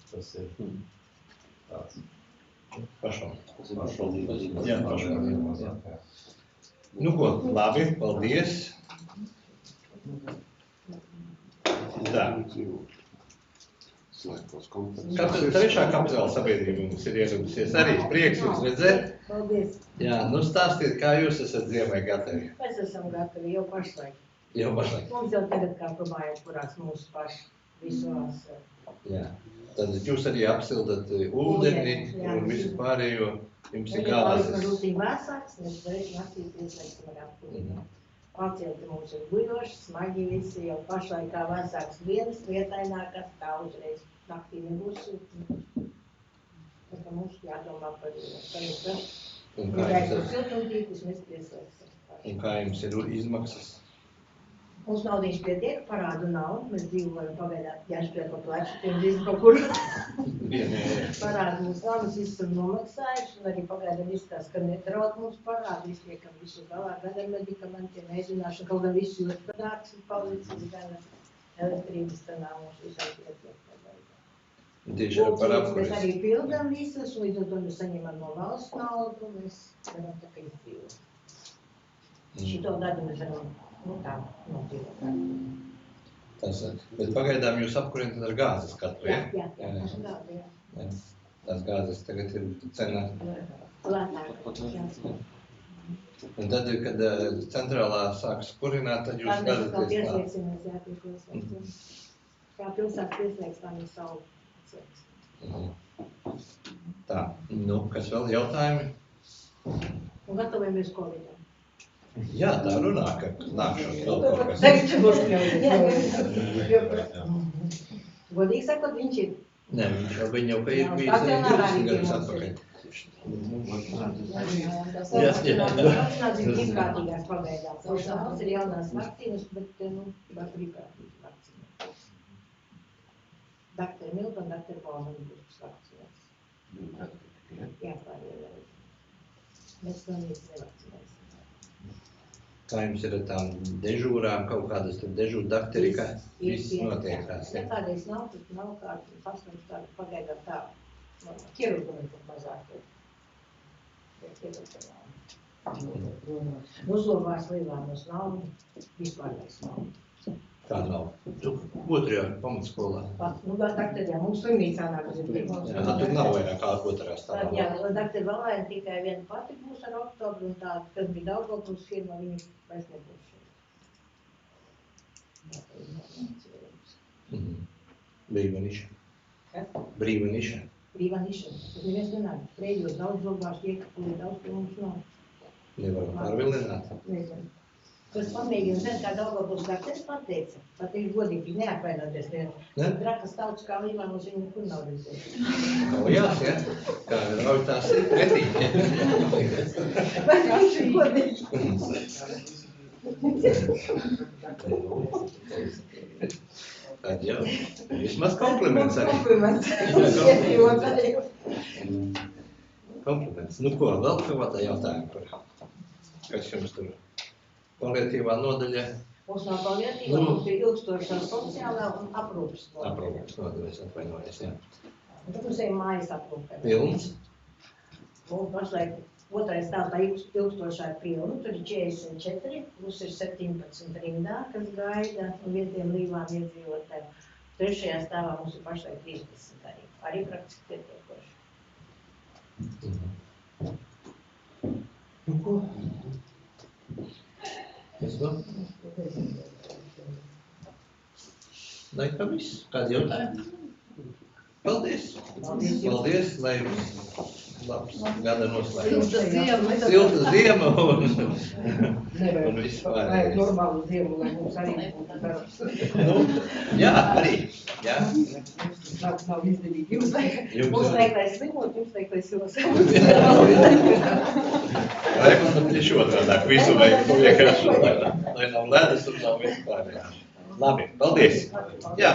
[SPEAKER 5] Tas ir tāds.
[SPEAKER 1] Pašam.
[SPEAKER 9] Tas ir pašvaldības.
[SPEAKER 1] Jā, pašvaldības. Nu ko, labi, paldies. Tā. Katra trešā kapitāla sabiedrība mums ir ieradusies. Arī prieks jūs redzēt.
[SPEAKER 11] Paldies.
[SPEAKER 1] Jā, stāstiet, kā jūs esat ziemai gatavi.
[SPEAKER 11] Mēs esam gatavi jau pašlaik.
[SPEAKER 1] Jau pašlaik.
[SPEAKER 11] Mums jau tagad kā pamājās, kurās mūsu paši visos.
[SPEAKER 1] Jā. Tad jūs arī apsildat ūdeni un visu pārējo. Jums ir galvas.
[SPEAKER 11] Mēs rūtīgi vēsāks, mēs varēsim naktīs ieslēgsim ar apkūrību. Pacienti mums ir guļoši, smagi visi, jau pašlaik kā vēsāks vienas, vietainākas, tā uzreiz naktī nebūs siltums. Tā kā mums jādomā par viņu. Un siltumtīkus mēs pieslēgsim.
[SPEAKER 1] Un kā jums ir izmaksas?
[SPEAKER 11] Mums naudiņš pietiek, parādu nav, mēs dzīvojam pagaidāt jāšķiet pa plecu, tiem drīz kaut kur. Parādu mums nav, mēs visu esam nomaksājuši, un arī pagaidām izskās, ka nedraud mums parādu, iztiekam visu galā, gan ar medikamentiem, mēģināšanu, kaut gan visu ļoti padārgs ir palicis, gan elektrības cenā mums visam pietiek pagaidām.
[SPEAKER 1] Tieši par apkuris.
[SPEAKER 11] Mēs arī pildam visas, un līdz ar to mēs saņemam no valsts naudu, mēs varam tā kā izdzīvot. Šito gadu mēs varam tā nodzīvot.
[SPEAKER 1] Bet pagaidām jūs apkurinat ar gāzes katru, ja?
[SPEAKER 11] Jā, gāzi, jā.
[SPEAKER 1] Tās gāzes tagad ir cenā.
[SPEAKER 11] Lētāk.
[SPEAKER 1] Un tad, kad centrālā sāks kurināt, tad jūs
[SPEAKER 11] skatāties tā.
[SPEAKER 1] pieslēgsimies,
[SPEAKER 11] jā, pieslēgsimies. Kā pilsētas pieslēgs, tā mēs savu pieslēgsim.
[SPEAKER 1] Tā, kas vēl jautājumi?
[SPEAKER 11] Un gatavojamies Covidam.
[SPEAKER 1] Jā, tā runā, ka nākšot vēl kaut kas.
[SPEAKER 11] Tagad būs jau. Godīgi sakot, viņš ir.
[SPEAKER 1] Nē, viņš jau ka ir bijis arī 20 gadus atpakaļ.
[SPEAKER 11] Tas ir brīvprātīgās pagaidās. Mums ir jaunās vakcīnas, bet, var brīvprātīgi vakcīnas. Dr. Milta un Dr. Bauman būs vakcīnas. Jā, pārējā. Mēs vēl nīc nevakcinēsim.
[SPEAKER 1] Kā jums ir ar tām dežūrām, kaut kādas tur dežūra dakteri, kā viss notiekās?
[SPEAKER 11] Nekādreiz nav, bet nav kādu pasniegts tādu pagaidām tā. Ķirurgumi tur mazāk ir. Uzlobās līvānos nav, vispār vairs nav.
[SPEAKER 1] Kā nav? Otrajā pamatskolā.
[SPEAKER 11] Dakterī, mums slimnīcā nāk uz pirmos.
[SPEAKER 1] Jā, tur nav vairāk kā otrā stāvā.
[SPEAKER 11] Jā, dakteri Valēna tikai viena pati būs ar oktobru, un tā, kas bija Daugavpils firma, viņi vairs nebūs šeit.
[SPEAKER 1] Brīva niša.
[SPEAKER 11] Kas?
[SPEAKER 1] Brīva niša.
[SPEAKER 11] Brīva niša. Bet neviens nenāk. Frēļos daudz zobās, iekapulī daudz pie mums nav.
[SPEAKER 1] Nevaram pārvilināt.
[SPEAKER 11] Nezinu. Tas pamēģina, zin, kā Daugavpils Karters pateica, pat ir godīgi neapvainoties, Drakas tauts kā Līvānos viņu nekur nav redzējis.
[SPEAKER 1] Kaujās, ja? Kā rauj tās ir pretī.
[SPEAKER 11] Vai viņš ir godīgi?
[SPEAKER 1] Tad jau, vismaz kompliments arī. Kompliments. Nu ko, vēl kādā jautājuma par, kas jums tur paliatīvā nodaļa?
[SPEAKER 11] Mums nav paliatīva, mums ir ilgstošā sociālā un aprūpes nodaļa.
[SPEAKER 1] Aprūpes nodaļas atvainojas, jā.
[SPEAKER 11] Un tad mums ir mājas aprūpē.
[SPEAKER 1] Pilns?
[SPEAKER 11] Mums pašlaik otrais tā ilgstošā ir pilna, tur ir 44, plus ir 17 rindā, kas gaida vietiem Līvānu iedzīvotājiem. Trešajā stāvā mums ir pašlaik 30 arī praktiski pietiekoši.
[SPEAKER 1] Nu ko? Es vēl? Laikam viss. Kādi jautājumi? Paldies! Paldies, lai jums labs gada noslēgums. Silta ziema un viss pārējais.
[SPEAKER 10] Normālu ziemu, lai mums arī būtu darbs.
[SPEAKER 1] Nu, jā, arī. Jā.
[SPEAKER 10] Nav izdevīgi. Mums
[SPEAKER 11] vajag, lai slimot, jums vajag, lai silot.
[SPEAKER 1] Vai man tieši otrādāk, visu vajag vienkārši, lai nav ledus un nav viss pārējā. Labi, paldies. Jā,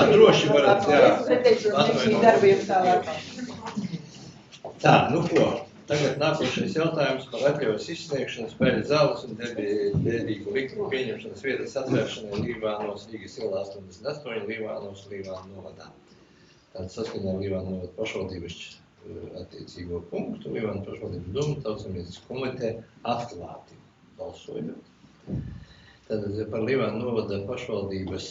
[SPEAKER 1] droši varat, jā. Tā, nu ko, tagad nākošais jautājums par atļaujas izsniegšanu spēļu zāles un derīgu likumu pieņemšanas vietas atvēršanai Līvānos, Rīgas ielā 88, Līvānos, Līvānu novadā. Tātad saskaņā ar Līvānu novadu pašvaldības attiecīgo punktu, Līvānu pašvaldības domu tautsamiedzību komiteja atklāti balsojot. Tātad par Līvānu novada pašvaldības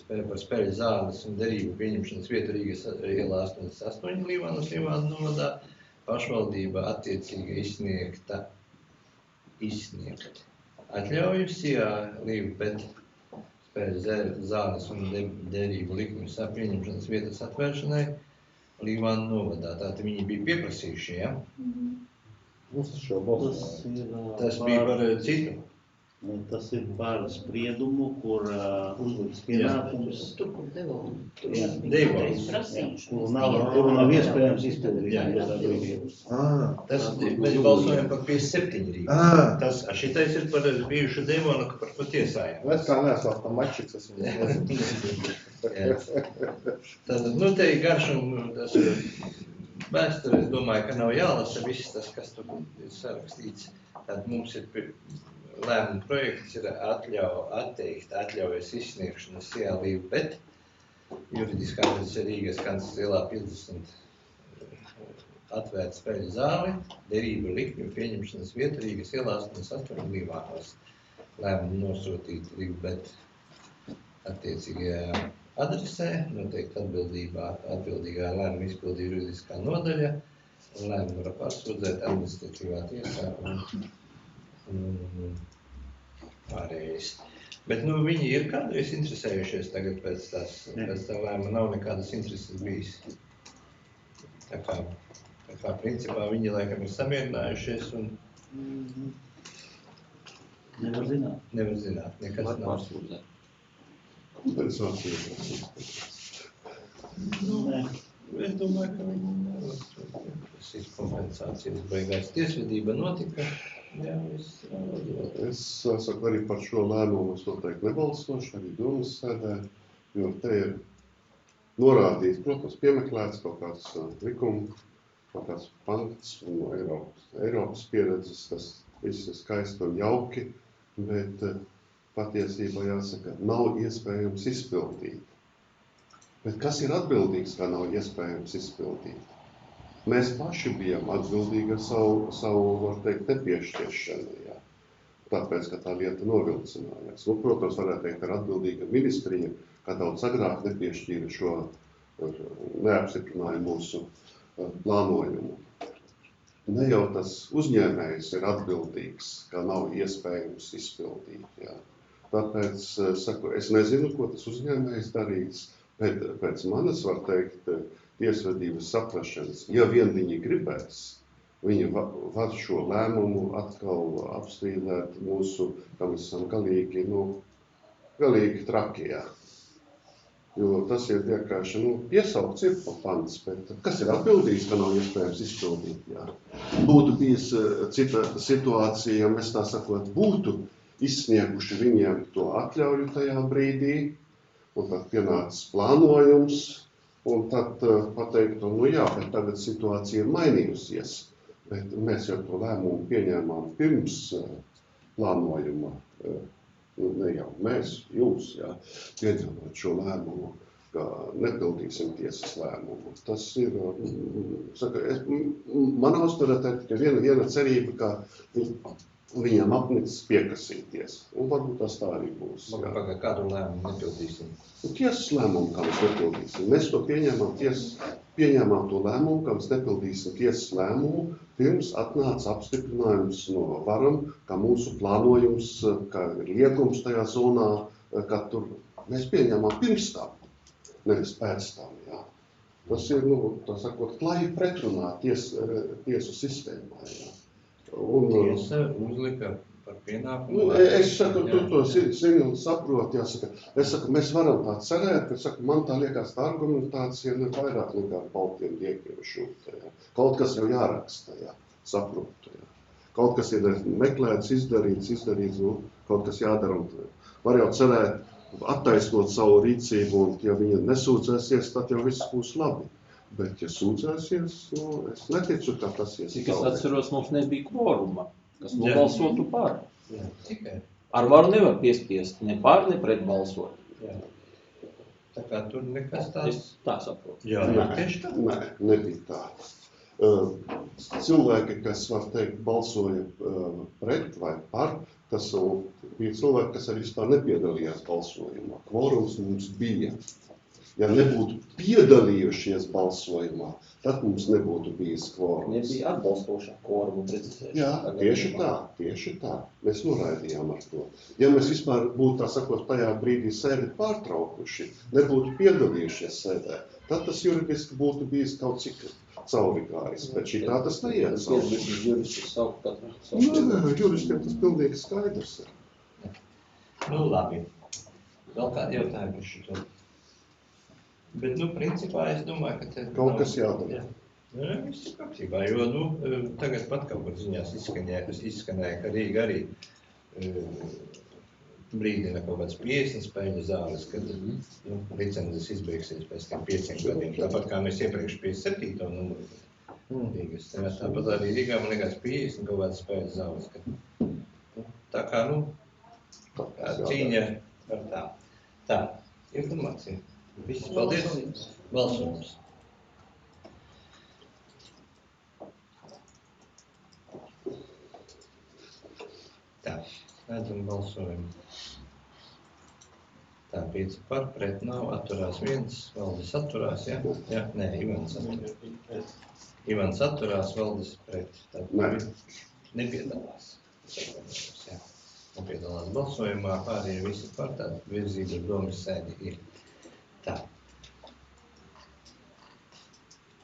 [SPEAKER 1] par spēļu zāles un derību pieņemšanas vietu Rīgas ielā 88 Līvānos, Līvānu novadā pašvaldība attiecīgi izsniegt atļaujas, jā, bet spēļu zāles un derību likumu pieņemšanas vietas atvēršanai Līvānu novadā. Tātad viņi bija pieprasījuši, ja? Tas bija par citu.
[SPEAKER 12] Tas ir par spriedumu, kur uzliks pienākums, kuru nav iespējams izpildīt.
[SPEAKER 1] Tas mēs balsojam par 57 Rīgas. Šitais ir par bijušu Devonu, par ko tiesājām.
[SPEAKER 6] Mēs kā neslāptam mačiks, es viņu
[SPEAKER 1] Tad, nu, te ir garš un tas vēsture, es domāju, ka nav jālasa viss tas, kas tur ir sarakstīts. Tad mums ir lēmuma projekts ir atteikt atļaujas izsniegšanas ielību, bet juridiskā adrese Rīgas kanclers ielā 50 atvērt spēļu zāli, derību likmju pieņemšanas vietu Rīgas ielā 88 Līvānos. Lēmumu nosūtīt Rīgu, bet attiecīgajā adresē, noteikti atbildīgā lēmuma izpildīja juridiskā nodaļa, un lēmumu var pārsūdzēt administratīvā tiesā un pārējais. Bet, nu, viņi ir kādreiz interesējušies tagad pēc tā lēmuma, nav nekādas intereses bijis. Tā kā principā viņi laikam ir samierinājušies un
[SPEAKER 12] Nevar zināt.
[SPEAKER 1] Nevar zināt, nekas nav.
[SPEAKER 3] Kompensācijas.
[SPEAKER 1] Es domāju, ka viņi nevar. Tas ir kompensācijas beigās. Tiesvedība notika. Jā,
[SPEAKER 3] es saku arī par šo lēmumu, es noteikti nebalsošu, arī domas sēdē, jo te ir norādīts, protams, piemeklēts kaut kāds likums, kaut kāds pants no Eiropas pieredzes, tas viss ir skaisti un jauki, bet patiesībā jāsaka, nav iespējams izpildīt. Bet kas ir atbildīgs, kā nav iespējams izpildīt? Mēs paši bijām atbildīgi ar savu var teikt, nepiešķiršanu, jā. Tāpēc, ka tā lieta novilcinājās. Nu, protams, varētu teikt, ar atbildīga ministrija, kā daudz agrāk nepiešķīra šo neapstiprināja mūsu plānojumu. Ne jau tas uzņēmējs ir atbildīgs, kā nav iespējams izpildīt, jā. Tāpēc, saku, es nezinu, ko tas uzņēmējs darīs, bet pēc manas, var teikt, tiesvedības saprašanas, ja vien viņi gribēs, Viņi var šo lēmumu atkal apstrīdēt mūsu, ka mēs esam galīgi traki, jā. Jo tas ir vienkārši, iesaukts ir pa pants, bet kas ir atbildījis, ka nav iespējams izpildīt, jā. Būtu bijis cita situācija, ja mēs tā sakot, būtu izsnieguši viņiem to atļauju tajā brīdī, un tad pienācis plānojums, un tad pateiktu, jā, bet tagad situācija ir mainījusies, bet mēs jau to lēmumu pieņēmām pirms plānojuma. Ne jau mēs, jūs, jā, pieņemot šo lēmumu, ka nepildīsim tiesas lēmumu. Tas ir, manā uzturē tikai viena cerība, ka viņam apnicis piekasīties. Un varbūt tas tā arī būs.
[SPEAKER 1] Kādu lēmumu nepildīsim?
[SPEAKER 3] Tiesas lēmumu, kā mēs nepildīsim. Mēs to pieņēmām to lēmumu, ka mēs nepildīsim tiesas lēmumu, pirms atnāca apstiprinājums no varam, ka mūsu plānojums, ka ir liegums tajā zonā, ka tur mēs pieņēmām pirms tam, nevis pēc tam, jā. Tas ir, tā sakot, klāji pretrunā tiesu sistēmā, jā.
[SPEAKER 1] Tiesa uzlika par pienākumu.
[SPEAKER 3] Es saku, tu to zini saproti, jāsaka. Es saku, mēs varam tā cerēt, bet saku, man tā liekas, tā argumentācija ir vairāk nekā ar baltiem diekiem šūta, jā. Kaut kas jau jāraksta, jā, saprotu, jā. Kaut kas ir meklēts, izdarīts, kaut kas jādara. Var jau cerēt, attaisnot savu rīcību, un ja viņa nesūdzēsies, tad jau viss būs labi. Bet, ja sūdzēsies, es neticu, ka tas ies.
[SPEAKER 9] Cik es atceros, mums nebija kvoruma, kas nobalsotu par.
[SPEAKER 1] Jā, tikai.
[SPEAKER 9] Ar varu nevar piespiest ne par, ne pret balsot.
[SPEAKER 1] Jā. Tā kā tur nekas tāds.
[SPEAKER 9] Es tā saprotu.
[SPEAKER 1] Jā, tieši tā.
[SPEAKER 3] Nē, nebija tā. Cilvēki, kas, var teikt, balsoja pret vai par, tas bija cilvēki, kas arī vispār nepiedalījās balsojumā. Kvorums mums bija. Ja nebūtu piedalījušies balsojumā, tad mums nebūtu bijis kvorums.
[SPEAKER 9] Nebija atbalstošā kvorumu precizēšana.
[SPEAKER 3] Jā, tieši tā. Mēs noraidījām ar to. Ja mēs vispār būtu, tā sakot, tajā brīdī sēdi pārtraukuši, nebūtu piedalījušies sēdē, tad tas juridiski būtu bijis kaut cik caurigājis, bet šitā tas neiet cauri. Juristiem tas pilnīgi skaidrs ir.
[SPEAKER 1] Labi. Vēl kādi jautājumi par šito? Bet, principā, es domāju, ka te
[SPEAKER 3] kaut kas jādara.
[SPEAKER 1] Jā, viss ir kārtībā, jo, tagad pat kaut kur ziņās izskanēja, ka Rīga arī brīdina kaut kāds 50 spēļu zāles, kad licences izbeigsies pēc tiem 5 gadiem. Tāpat kā mēs iepriekš 57. numuru Rīgas. Tāpat arī Rīgā man liekas 50 kaut kāds spēļu zāles. Tā kā, cīņa par tā. Tā, informācija. Viss, paldies. Balsojums. Tā, redzam balsojumu. Tā, 5 par, pret nav, atturās 1, Valdis atturās, jā? Jā, nē, Ivans atturās. Ivans atturās, Valdis pret. Tad nepiedalās. Jā. Nepiedalās balsojumā, pārējie visi par, tāda virzība domas sēdi ir. Tā.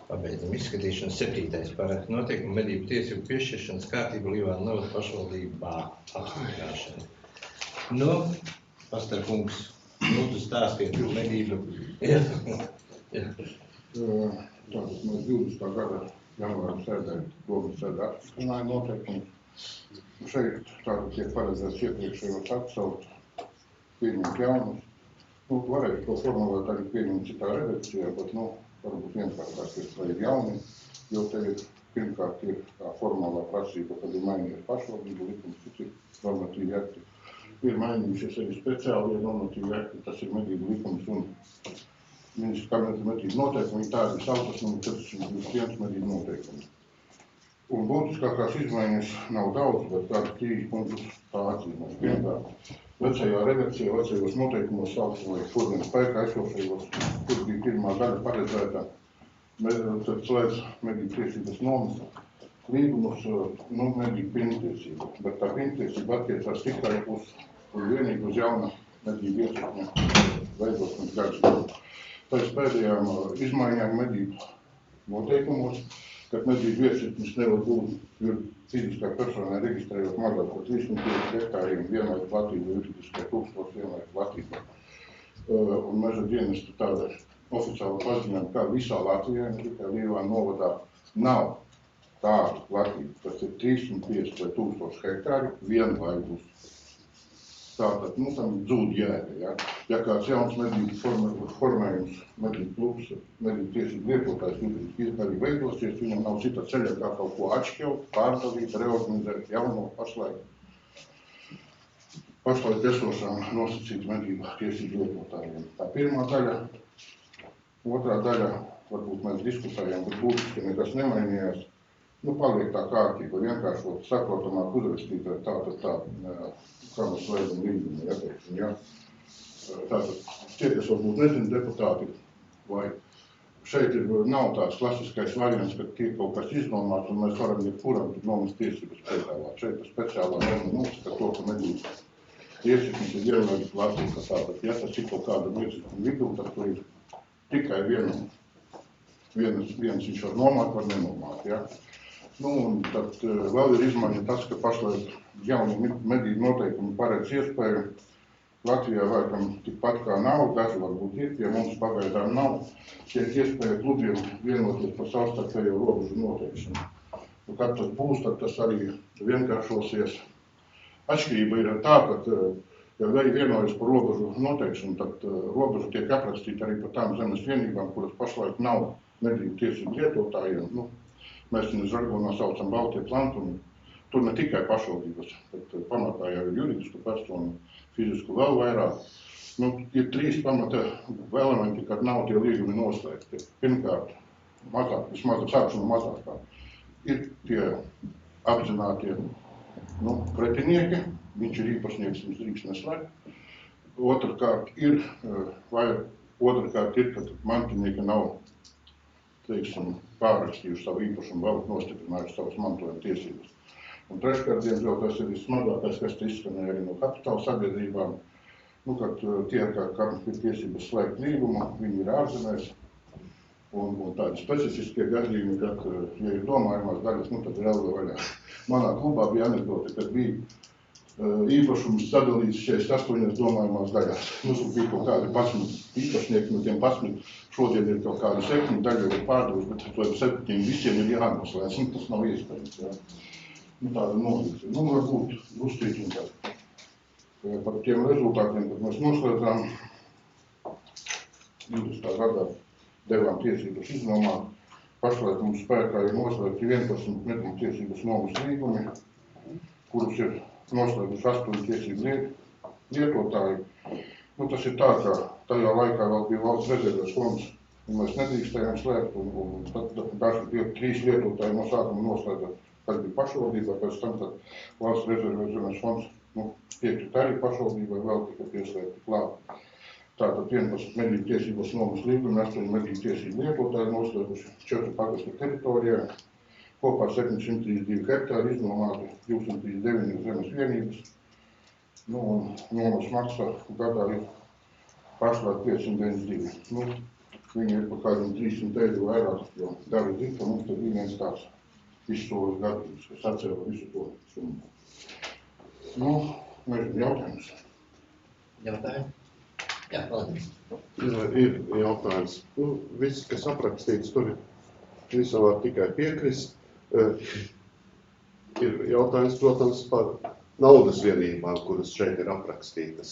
[SPEAKER 1] Pabeidzam izskatīšanu 7. par noteikumu medību tiesību piešķiršanas kārtību Līvānu novada pašvaldībā apstiprināšanu. Pastarkungs, lūdzu stāstiet medību. Jā.
[SPEAKER 13] Tātad mēs 20. gada janvāra sēdē domas sēdē apstiprināja noteikumus. Šeit tātad tiek paredzēts iepriekšējos atsaukt, pieņemt jaunus. Varētu to formulēt arī pieņemt citā redakcijā, bet, varbūt vienkāršāk ir, vai ir jauni, jo te ir, pirmkārt, ir tā formālā prasība, kad ir mainījies pašvaldību likums, citi normatīvi akti. Ir mainījušies arī speciālie normatīvi akti, tas ir medību likums un ministrs kabineta medību noteikumi, tādi saucas numur 421 medību noteikumi. Un būtiskākās izmaiņas nav daudz, bet tādi 3 punktus tā atzīmēs. Pirmkārt, vecajā redakcijā, vecajos noteikumos saucamai šodien spēkā esošajos, kur bija pirmā daļa paredzēta, tad slēdz medību tiesības nomas līgumus, medību pirmtiesību, bet tā pirmtiesība attiecās tikai uz vienīgi uz jauna medību iesakņa veidošanas gadsimtu. Pēc pēdējām izmaiņām medību noteikumos ka medību iesitnis nevar būt fiziskai personai reģistrējot mazāk par 350 hektāriem vienlaiku platību juridiskai 1000 vienlaiku platību. Un meža dienesta tāda oficiāla paziņojuma, kā visā Latvijā, ne tikai Līvā novadā, nav tādu platību, kas ir 350 vai 1000 hektāri vienlaikus. Tātad, tam dzūd jēga, ja? Ja kāds jauns medību formējums, medību klubs, medību tiesību lietotājs juridiski arī veidosies, viņam nav cita ceļa, kā kaut ko atšķelt, pārdalīt, reorganizēt jauno pašlaik esošām nosacīt medību tiesību lietotājiem. Tā pirmā daļa, otrā daļa, varbūt mēs diskutējām, bet būtiski nekas nemainījās. Paliek tā kārtība, vienkāršot, saprotamāk uzrakstīta tā, kā mēs veidam līgumu, ja. Tātad, tie, kas varbūt nezina deputāti, vai šeit nav tāds klasiskais variants, ka tiek kaut kas izdomāts, un mēs varam jebkuram nomas tiesības piedāvāt. Šeit ir speciālā norma nosaka to, ka medības tiesības ir vienlaicīgi platība. Tātad, ja tas ir kaut kāda liecības vidū, tad tur ir tikai viens viņš var nomāt, var nenomāt, ja. Un tad vēl ir izmaiņa tas, ka pašlaik jaunie medību noteikumi paredz iespēju Latvijā laikam tikpat kā nav, daži varbūt ir, pie mums pagaidām nav, tiek iespēja klubiem vienoties par savstarpējo robežu noteikšanu. Kad tas būs, tad tas arī vienkāršosies. Atšķirība ir tā, ka, ja vienojas par robežu noteikšanu, tad robeža tiek aprakstīta arī par tām zemes vienībām, kuras pašlaik nav medību tiesību lietotājiem. Mēs viņu žargonā saucam Baltie plantumi. Tur ne tikai pašvaldības, bet pamatā jau ir juridisku personu, fizisku vēl vairāk. Ir 3 pamata elementi, kad nav tie līgumi noslēgti. Pirmkārt, vismaz sākšana mazākā, ir tie apzinātie pretinieki, viņš ir īpašnieks, viņš drīkst neslēgt. Otrkārt ir, kad mantinieki nav, pārrakstījuši savu īpašumu, vēl nostiprinājuši savas mantojuma tiesības. Un treškārt, diemžēl, tas ir vissmagākais, kas izskanēja arī no kapitāla sabiedrībām, kad tie, kam ir tiesības slēgt līgumu, viņi ir ārzemēs, un tādi specifiskie gadījumi, kad, ja ir domājumās daļas, tad ir elga vaļā. Manā klubā bija anekdote, kad bija īpašums sadalīts 48 domājumās daļās. Mums bija kaut kādi 11 īpašnieki, no tiem 11 šodien ir kaut kādi 7 daļi ir pārdevuši, bet to 7 visiem ir jānoslēdz, tas nav iespējams. Ja. Tāda nolīdze. Varbūt uzstīķim par tiem rezultātiem, kad mēs noslēdzām 20. gadā devām tiesības iznomāt. Pašlaik mums spēkā ir noslēgti 11 medību tiesības nomas līgumi, kurus ir noslēguši 8 tiesību lietotāji. Tas ir tā, ka tajā laikā vēl bija valsts rezerves fonds, un mēs nedrīkstējām slēgt, un tad daži 3 lietotāji no sākuma noslēdza, kas bija pašvaldībā, pēc tam, kad valsts rezerves fonds piekrita arī pašvaldībai, vēl tika pieslēgti klāt. Tātad 11 medību tiesības nomas līgumi, 8 medību tiesību lietotāji noslēguši 4 pagastu teritorijā. Kopā 732 hektāri iznomāti, 239 zemes vienības. Nomas maksa gadā ir pašlaik 592. Viņi ir par kādiem 300 eiro vairāk, jo daži zina, ka mums tad bija viens tāds izsoles gadījums, kas atcēla visu to summu. Mēs jautājums.
[SPEAKER 1] Jautājumi? Jā, paldies.
[SPEAKER 3] Ir jautājums. Viss, kas aprakstīts, tur visam var tikai piekrist. Ir jautājums, protams, par naudas vienībām, kuras šeit ir aprakstītas.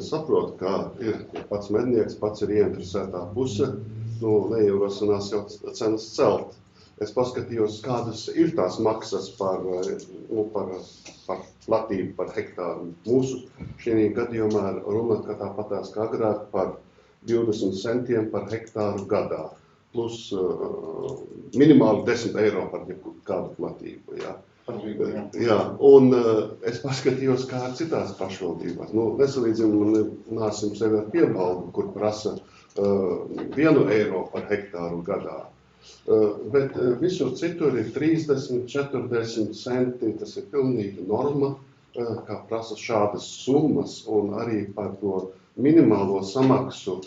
[SPEAKER 3] Saprotu, ka ir pats mednieks, pats ir ieinteresētā puse, neierosinās jau cenas celt. Es paskatījos, kādas ir tās maksas par platību, par hektāru. Mūsu šī gadījumā runa, ka tāpatās kā agrāk par 20 centiem par hektāru gadā. Plus minimāli 10 eiro par kādu platību. Jā, un es paskatījos, kā ar citās pašvaldībās. Nesalīdzināsim sevi ar Piebalgu, kur prasa 1 eiro par hektāru gadā. Bet visur citur ir 30, 40 centi, tas ir pilnīgi norma, kā prasa šādas summas, un arī par to minimālo samaksu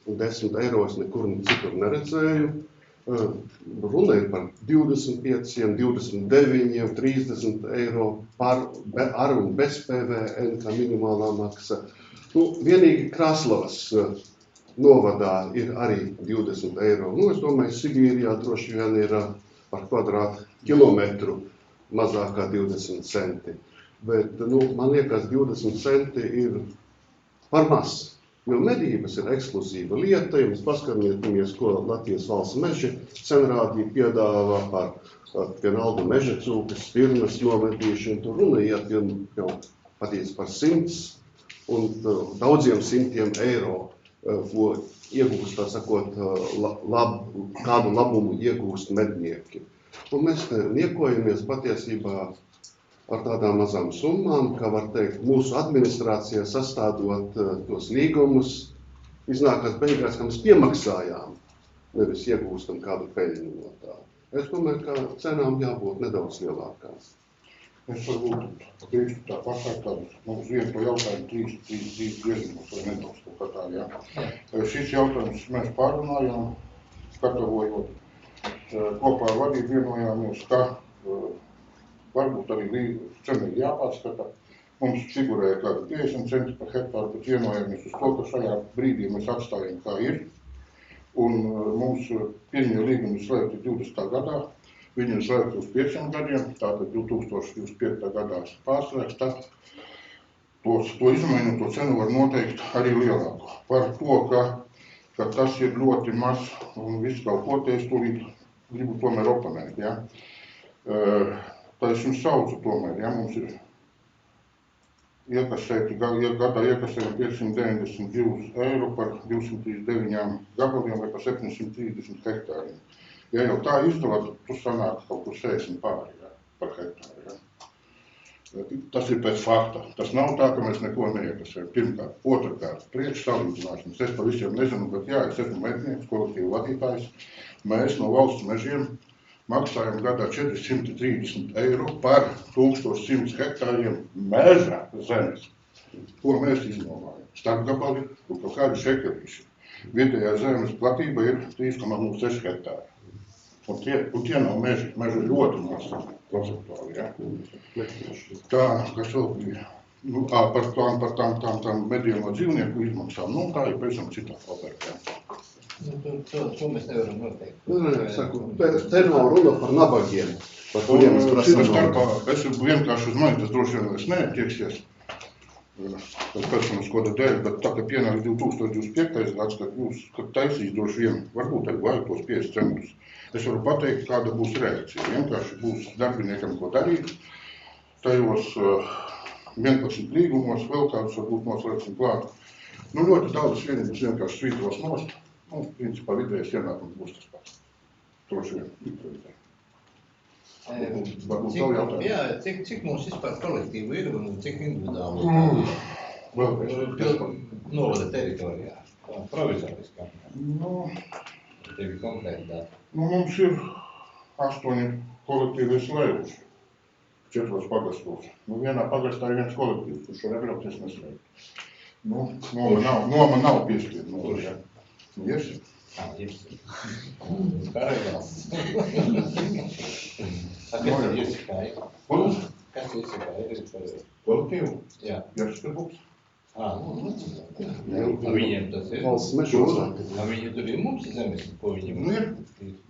[SPEAKER 3] 10 eiro es nekur citur neredzēju. Runa ir par 25, 29, 30 eiro ar un bez PVN, kā minimālā maksa. Vienīgi Kraslavas novadā ir arī 20 eiro. Es domāju, Sigīrijā droši vien ir par kvadrātu kilometru mazāk kā 20 centi. Bet, man liekas, 20 centi ir par maz. Jo medības ir ekskluzīva lieta, ja mēs paskatāmies, ko Latvijas valsts meži senrādī piedāvā par vienalga meža cūkas, stirnas nomedīšanu. Tur runa iet jau patiesi par 100 un daudziem simtiem eiro, ko iegūst, tā sakot, kādu labumu iegūst mednieki. Un mēs niekojamies patiesībā ar tādām mazām summām, kā var teikt, mūsu administrācijā sastādot tos līgumus, iznākās beigās, ka mēs piemaksājām, nevis iegūstam kādu peļņu no tā. Es domāju, ka cenām jābūt nedaudz lielākām.
[SPEAKER 13] Es varbūt drīkstu tā pasākt, mums vienu to jautājumu 3 griezienus vai nedaudz to kā tā, jā. Šis jautājums mēs pārunājām, gatavojot kopā ar vadību vienojāmies, ka varbūt arī cenīgi jāpārskata. Mums figurēja kāda 50 centi par hektāru, bet vienojāmies uz to, ka šajā brīdī mēs atstājam kā ir. Un mums pirmie līgumi slēgti 20. gadā, viņi ir slēgti uz 5 gadiem, tātad 2025. gadā pārslēgts, tad to izmaiņu, to cenu var noteikt arī lielāku. Par to, ka tas ir ļoti maz un viss kaut ko te es tūlīt gribu tomēr oponēt, ja. Tā es jums saucu tomēr, ja mums ir iekasēti, gadā iekasējam 592 eiro par 239 gabaliem vai par 730 hektāriem. Ja jau tā izdalāt, tu sanāk kaut kur 60 pāri, ja, par hektāru, ja. Tas ir pēc fakta. Tas nav tā, ka mēs neko neiekasējam. Pirmkārt, otrkārt, priekšsalīdzināšanas. Es par visiem nezinu, bet jā, es esmu mednieks, kolektīvu vadītājs. Mēs no valsts mežiem maksājam gadā 430 eiro par 1100 hektāriem meža zemes, ko mēs iznomājam. Starpgabali un kaut kādi šekelīši. Vietējā zemes platība ir 3,06 hektāri. Un tie nav meži. Meži ļoti maz procentuāli, ja. Tā, kas vēl bija, par tām medījumā dzīvnieku izmaksām, tā ir pavisam citā operā.
[SPEAKER 1] To mēs nevaram noteikt.
[SPEAKER 3] Saku, te nav runa par nabagiem, par kuriem mēs prasām.
[SPEAKER 13] Es vienkārši uz mani, tas droši vien vairs neatieksies. Tas personiskoda dēļ, bet tā, ka pienāk 2025. gads, kad taisīs droši vien, varbūt arī vajag tos 5 centus. Es varu pateikt, kāda būs reakcija. Vienkārši būs darbiniekam ko darīt. Tajos 11 līgumos vēl kādus varbūt noslēgsim klāt. Ļoti daudz vienības vienkārši svītros nost. Principā vidējais ienākums būs tas pats. Droši vien.
[SPEAKER 1] Cik mums vispār kolektīvu ir un cik individuāli novada teritorijā, provizoriskā? Tev ir konkrēti dati.
[SPEAKER 13] Mums ir 8 kolektīvi slēguši, 4 pagastos. Vienā pagastā ir viens kolektīvs, kurš var atļauties neslēgt. Noma nav piespiedu. Iesim?
[SPEAKER 1] Iesim. Pareigās. Kas ir iesakāja? Kas ir iesakāja?
[SPEAKER 13] Kolektīvu?
[SPEAKER 1] Jā.
[SPEAKER 13] Iesakāja.
[SPEAKER 1] Viņiem tas ir?
[SPEAKER 3] Valsts mežos.
[SPEAKER 1] Viņi tur ir mums zemes, ko viņiem
[SPEAKER 13] ir?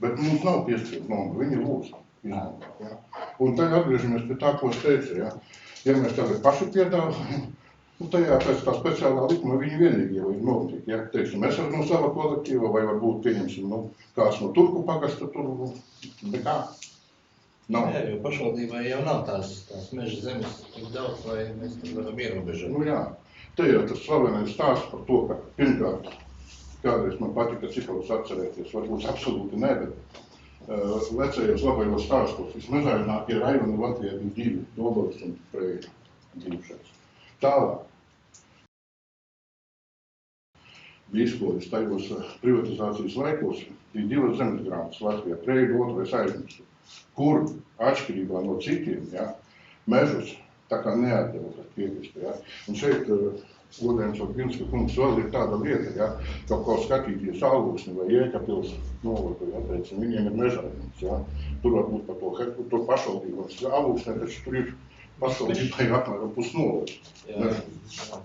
[SPEAKER 13] Bet mums nav piespiedu noma, viņi lūdz. Un tagad atgriežamies pie tā, ko es teicu. Ja mēs tagad paši piedāvājam, tajā pēc tā speciālā likuma viņi vienīgie ir notiek. Ja? Teiksim, es esmu no sava kolektīva, vai varbūt pieņemsim, kāds no Turku pagasta tur, bet kā? Nav.
[SPEAKER 1] Jā, jo pašvaldībai jau nav tās meža zemes tik daudz, vai mēs tur varam ierobežot.
[SPEAKER 13] Jā, te ir tas slavenais stāsts par to, ka pirmkārt, kādreiz man patika cipaus atcerēties, varbūt absolūti ne, bet vecajos labajos stāstos vismežainākie rajoni Latvijā bija 2, Dobeles un Preļa dzīvušais. Tālāk. Bīskojas tajos privatizācijas laikos bija 2 zemes grāmatas Latvijā, Preļa, Otrais aizmirstu, kur atšķirībā no citiem, ja, mežus tā kā neatdeva pret piekristē. Ja. Un šeit Godējums ar Pilska kungs vēl ir tāda lieta, ja, kaut ko skatīties Alūksni vai Jēkabpils novadu, ja, teicam, viņiem ir mežājums, ja, tur varbūt par to pašvaldību, Alūksnē, taču tur ir pašvaldībai apmēram pusnovadu.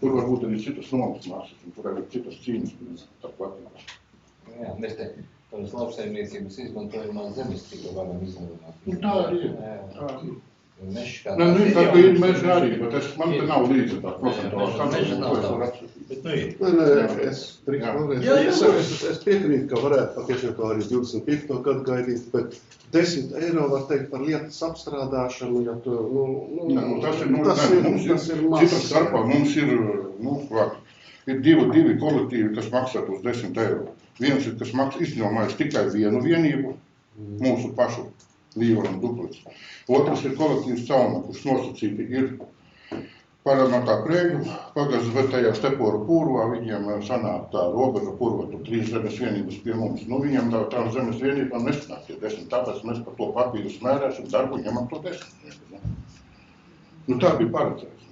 [SPEAKER 13] Tur varbūt arī citas nomas māsas, un tur arī citas cīņas par platības.
[SPEAKER 1] Jā, mēs te tādas lauksaimniecības izmantojumās zemes tika varam izmantot.
[SPEAKER 13] Nu, tā arī ir, tā arī ir.
[SPEAKER 1] Mežs kā
[SPEAKER 13] Nu, tā kā ir meži arī, bet man te nav līdzi tā procentuālā
[SPEAKER 1] meža nav tā, bet nu ir.
[SPEAKER 3] Nē, es piekrītu, ka varētu patiešām to arī 25. gadu gaidīt, bet 10 eiro var teikt par lietas apstrādāšanu, ja tu,
[SPEAKER 13] tas ir maz. Citas starpā mums ir, ir divi kolektīvi, kas maksā tos 10 eiro. Viens ir, kas izņomājas tikai vienu vienību, mūsu pašu Līva un Dupliks. Otrs ir kolektīvs Cauna, kurš nosacīti ir paramatā Prēļu pagasts, bet tajā Steporu pūrvā viņiem sanāk tā robeža pūrva, tur 3 zemes vienības pie mums. Nu, viņiem tām zemes vienībām nesanāk tie 10, tāpēc mēs par to papīru smērēsim darbu ņemam to 10. Nu, tā bija paredzēts.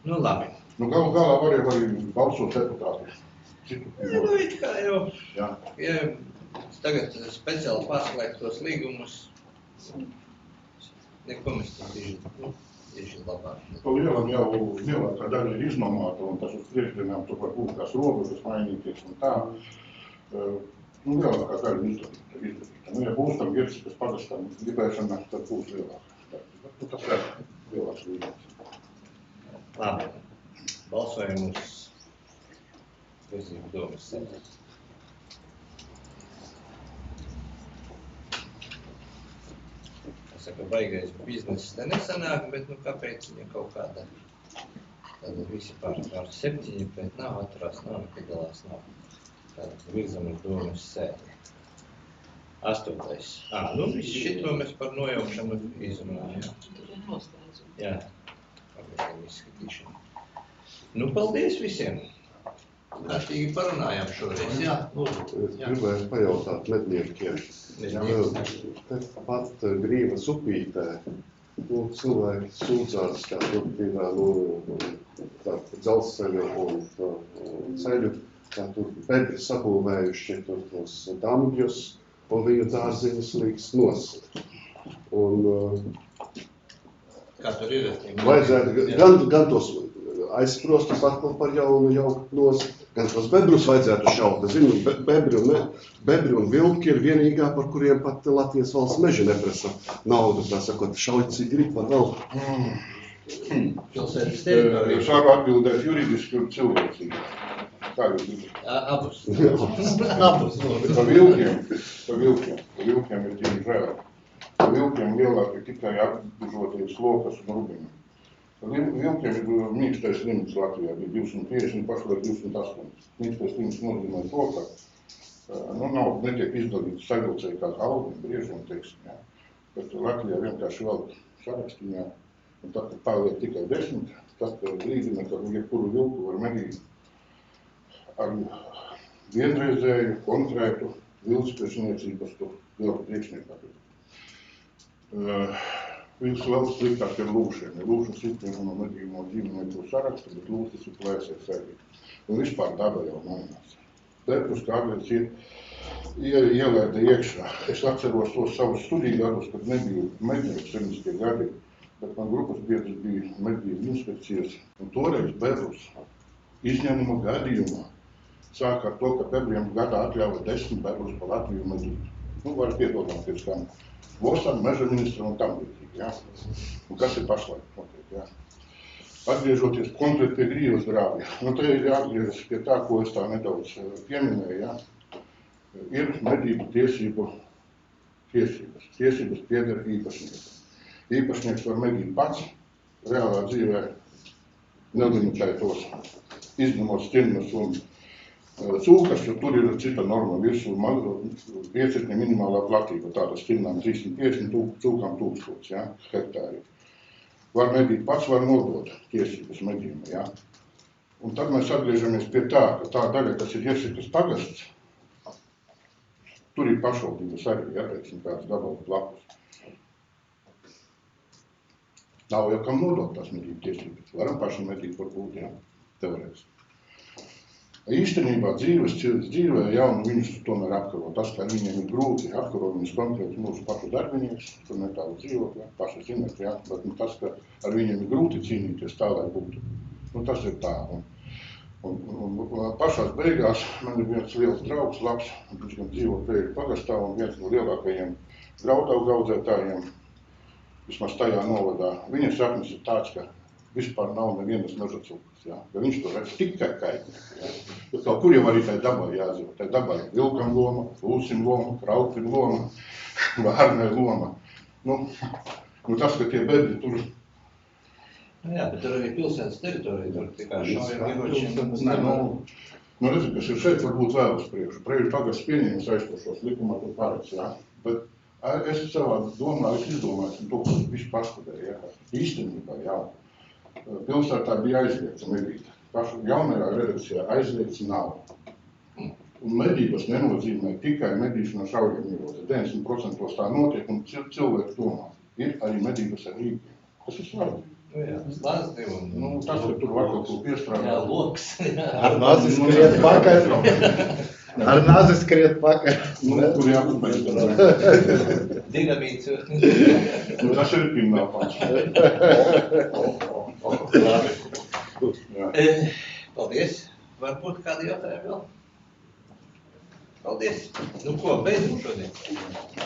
[SPEAKER 1] Nu, labi.
[SPEAKER 13] Nu, galu galā varēja arī balsot deputāti.
[SPEAKER 1] Nu, it kā jau.
[SPEAKER 13] Jā.
[SPEAKER 1] Ja tagad speciāli pārslēgt tos līgumus, neko mēs tam tieši labāk.
[SPEAKER 13] To lielam jau lielākā daļa ir iznomāta, un tas uz priekšdienām tur var būt tās robežas mainīties un tā. Nu, lielākā daļa ir izdarīta. Nu, ja būs tam Girsikas pagastam gribēšana, tad būs lielākā. Nu, tas ir lielāks līgums.
[SPEAKER 1] Labi. Balsojam uz Virzību domas sēdē. Saka, baigais bizness te nesanāk, bet nu kāpēc viņa kaut kāda, tad visi pār 7, bet nav atturās, nav nekadalās, nav. Tad virzam uz domas sēdi. 8. Nu viss šito mēs par nojaukšanu izrunājam. Jā, pagaidām izskatīšanu. Nu, paldies visiem! Kārtīgi parunājām šoreiz, jā.
[SPEAKER 3] Es gribēju pajautāt medniekiem. Pat Grīvas upītē, cilvēki sūdzās, kā tur bija dzelzceļu un ceļu, kā tur bedri sabūvējuši tos dambjus, un viņu dārziņus līgs nost.
[SPEAKER 1] Kā tur ir?
[SPEAKER 3] Vajadzētu gan tos aizsprostus atkal par jaunu jaukt nost, gan tos bebrus vajadzētu šaut. Es zinu, bebri un vilki ir vienīgā, par kuriem pat Latvijas valsts meži neprasa naudu, tā sakot, šauj cik grib var vēl.
[SPEAKER 1] Pilsētas teritorija.
[SPEAKER 13] Sāku atbildēt juridiski un cilvēcīgi. Kā jūs gribat?
[SPEAKER 1] Abus.
[SPEAKER 13] Abus. Pa vilkiem ir tīri žēl. Pa vilkiem lielāk ir tikai apdužoties lokas un rubiņi. Vilkiem ir mīkstais limits Latvijā, bija 250, pašlaik 208. Mīkstais limits nozīmē to, ka netiek izdalīts savilcēji kā algiem, briežiem, teiksim, jā. Bet Latvijā vienkārši vēl sarakstiņā, un tad, kad paliek tikai 10, tas brīdina, ka jebkuru vilku var medīt ar vienreizēju, konkrētu vilks priekšniecības vilku priekšniekā. Vilks vēl sliktāk ir lūšiem. Lūšas ir no medījumā dzīvnieku saraksta, bet lūšas ir plēsies arī. Un vispār daba jau mainās. Bebrus kādreiz ielēda iekšā. Es atceros tos savus studiju gadus, kad nebija mednieku 70. gadi, bet man grupas biedrs bija medību inspekcijas. Un toreiz bebrus izņēmuma gadījumā sāka ar to, ka bebriem gadā atļauja 10 bebrus pa Latviju medīt. Nu, var piedodām pēc tam Vosam, meža ministram un tam līdzīgi, jā. Un kas ir pašlaik notiek, jā. Atgriežoties konkrēti pie Grīvas grāvja, te ir jāatgriežas pie tā, ko es tā nedaudz pieminēju, jā. Ir medību tiesības pieder īpašniekam. Īpašnieks var medīt pats, reālā dzīvē nelimitētos, izņemot stirnas un cūkas, jo tur ir cita norma virsū, piecirkņa minimālā platība, tāda stirnām 350, cūkām 1000, jā, hektāri. Var medīt pats, var nodot tiesības medījuma, jā. Un tad mēs atgriežamies pie tā, ka tā daļa, kas ir Iersikas pagasts, tur ir pašvaldības arī, jā, teiksim, kāds gabalu lapus. Nav jau kam nodot tās medību tiesības, varam paši medīt varbūt, jā. teorētiski. Īstenībā dzīvē jaunu viņus tomēr apkaro. Tas, ka ar viņiem ir grūti apkaro viņus konkrēti mūsu pašu darbinieks, tur netālu dzīvot, ja, paši zināt, ja, bet tas, ka ar viņiem ir grūti cīnīties tā, lai būtu. Tas ir tā. Un pašās beigās man ir viens liels draugs, labs, viņš gan dzīvo Pēļu pagastā un viens no lielākajiem graudaugu audzētājiem, vismaz tajā novadā. Viņa sapnis ir tāds, ka vispār nav nevienas meža cūkas, ja? Ja viņš to redz tikai kaitnieki. Ja? Bet kaut kur jau arī tai dabai jāzīvo. Tai dabai ir vilkam loma, lūsim loma, kraupim loma, vārnai loma. Tas, ka tie bedri tur...
[SPEAKER 1] Jā, bet tur arī pilsētas teritorija, tur tikai šaujam ieročiem.
[SPEAKER 13] Redzi, kas ir šeit, varbūt vēl uz priekšu. Priekšu tagad pieņemas aizstošos likumā tur paredz, ja? Bet es savā domā, es izdomāju, to, ko visu paskatēju, ja? Īstenībā, jā. Pilsētā bija aizliegts medīt. Pašu jaunajā redakcijā aizliegts nav. Un medības nenozīmē tikai medīšana šaujam ieroci. 90% tā notiek un cilvēki domā. Ir arī medības ar rīkiem. Tas ir svarīgi.
[SPEAKER 1] Jā, slāzdi un...
[SPEAKER 13] Tas, ka tur var kaut ko piestrādāt.
[SPEAKER 1] Jā, loks.
[SPEAKER 6] Ar nazi skriet pakaļ. Ar nazi skriet pakaļ.
[SPEAKER 13] Tur jāpabeidz.
[SPEAKER 1] Dinamīts.
[SPEAKER 13] Tas ir kriminālpāns.
[SPEAKER 1] Paldies. Varbūt kādi jautājumi vēl? Paldies. Ko, beidzam šodien?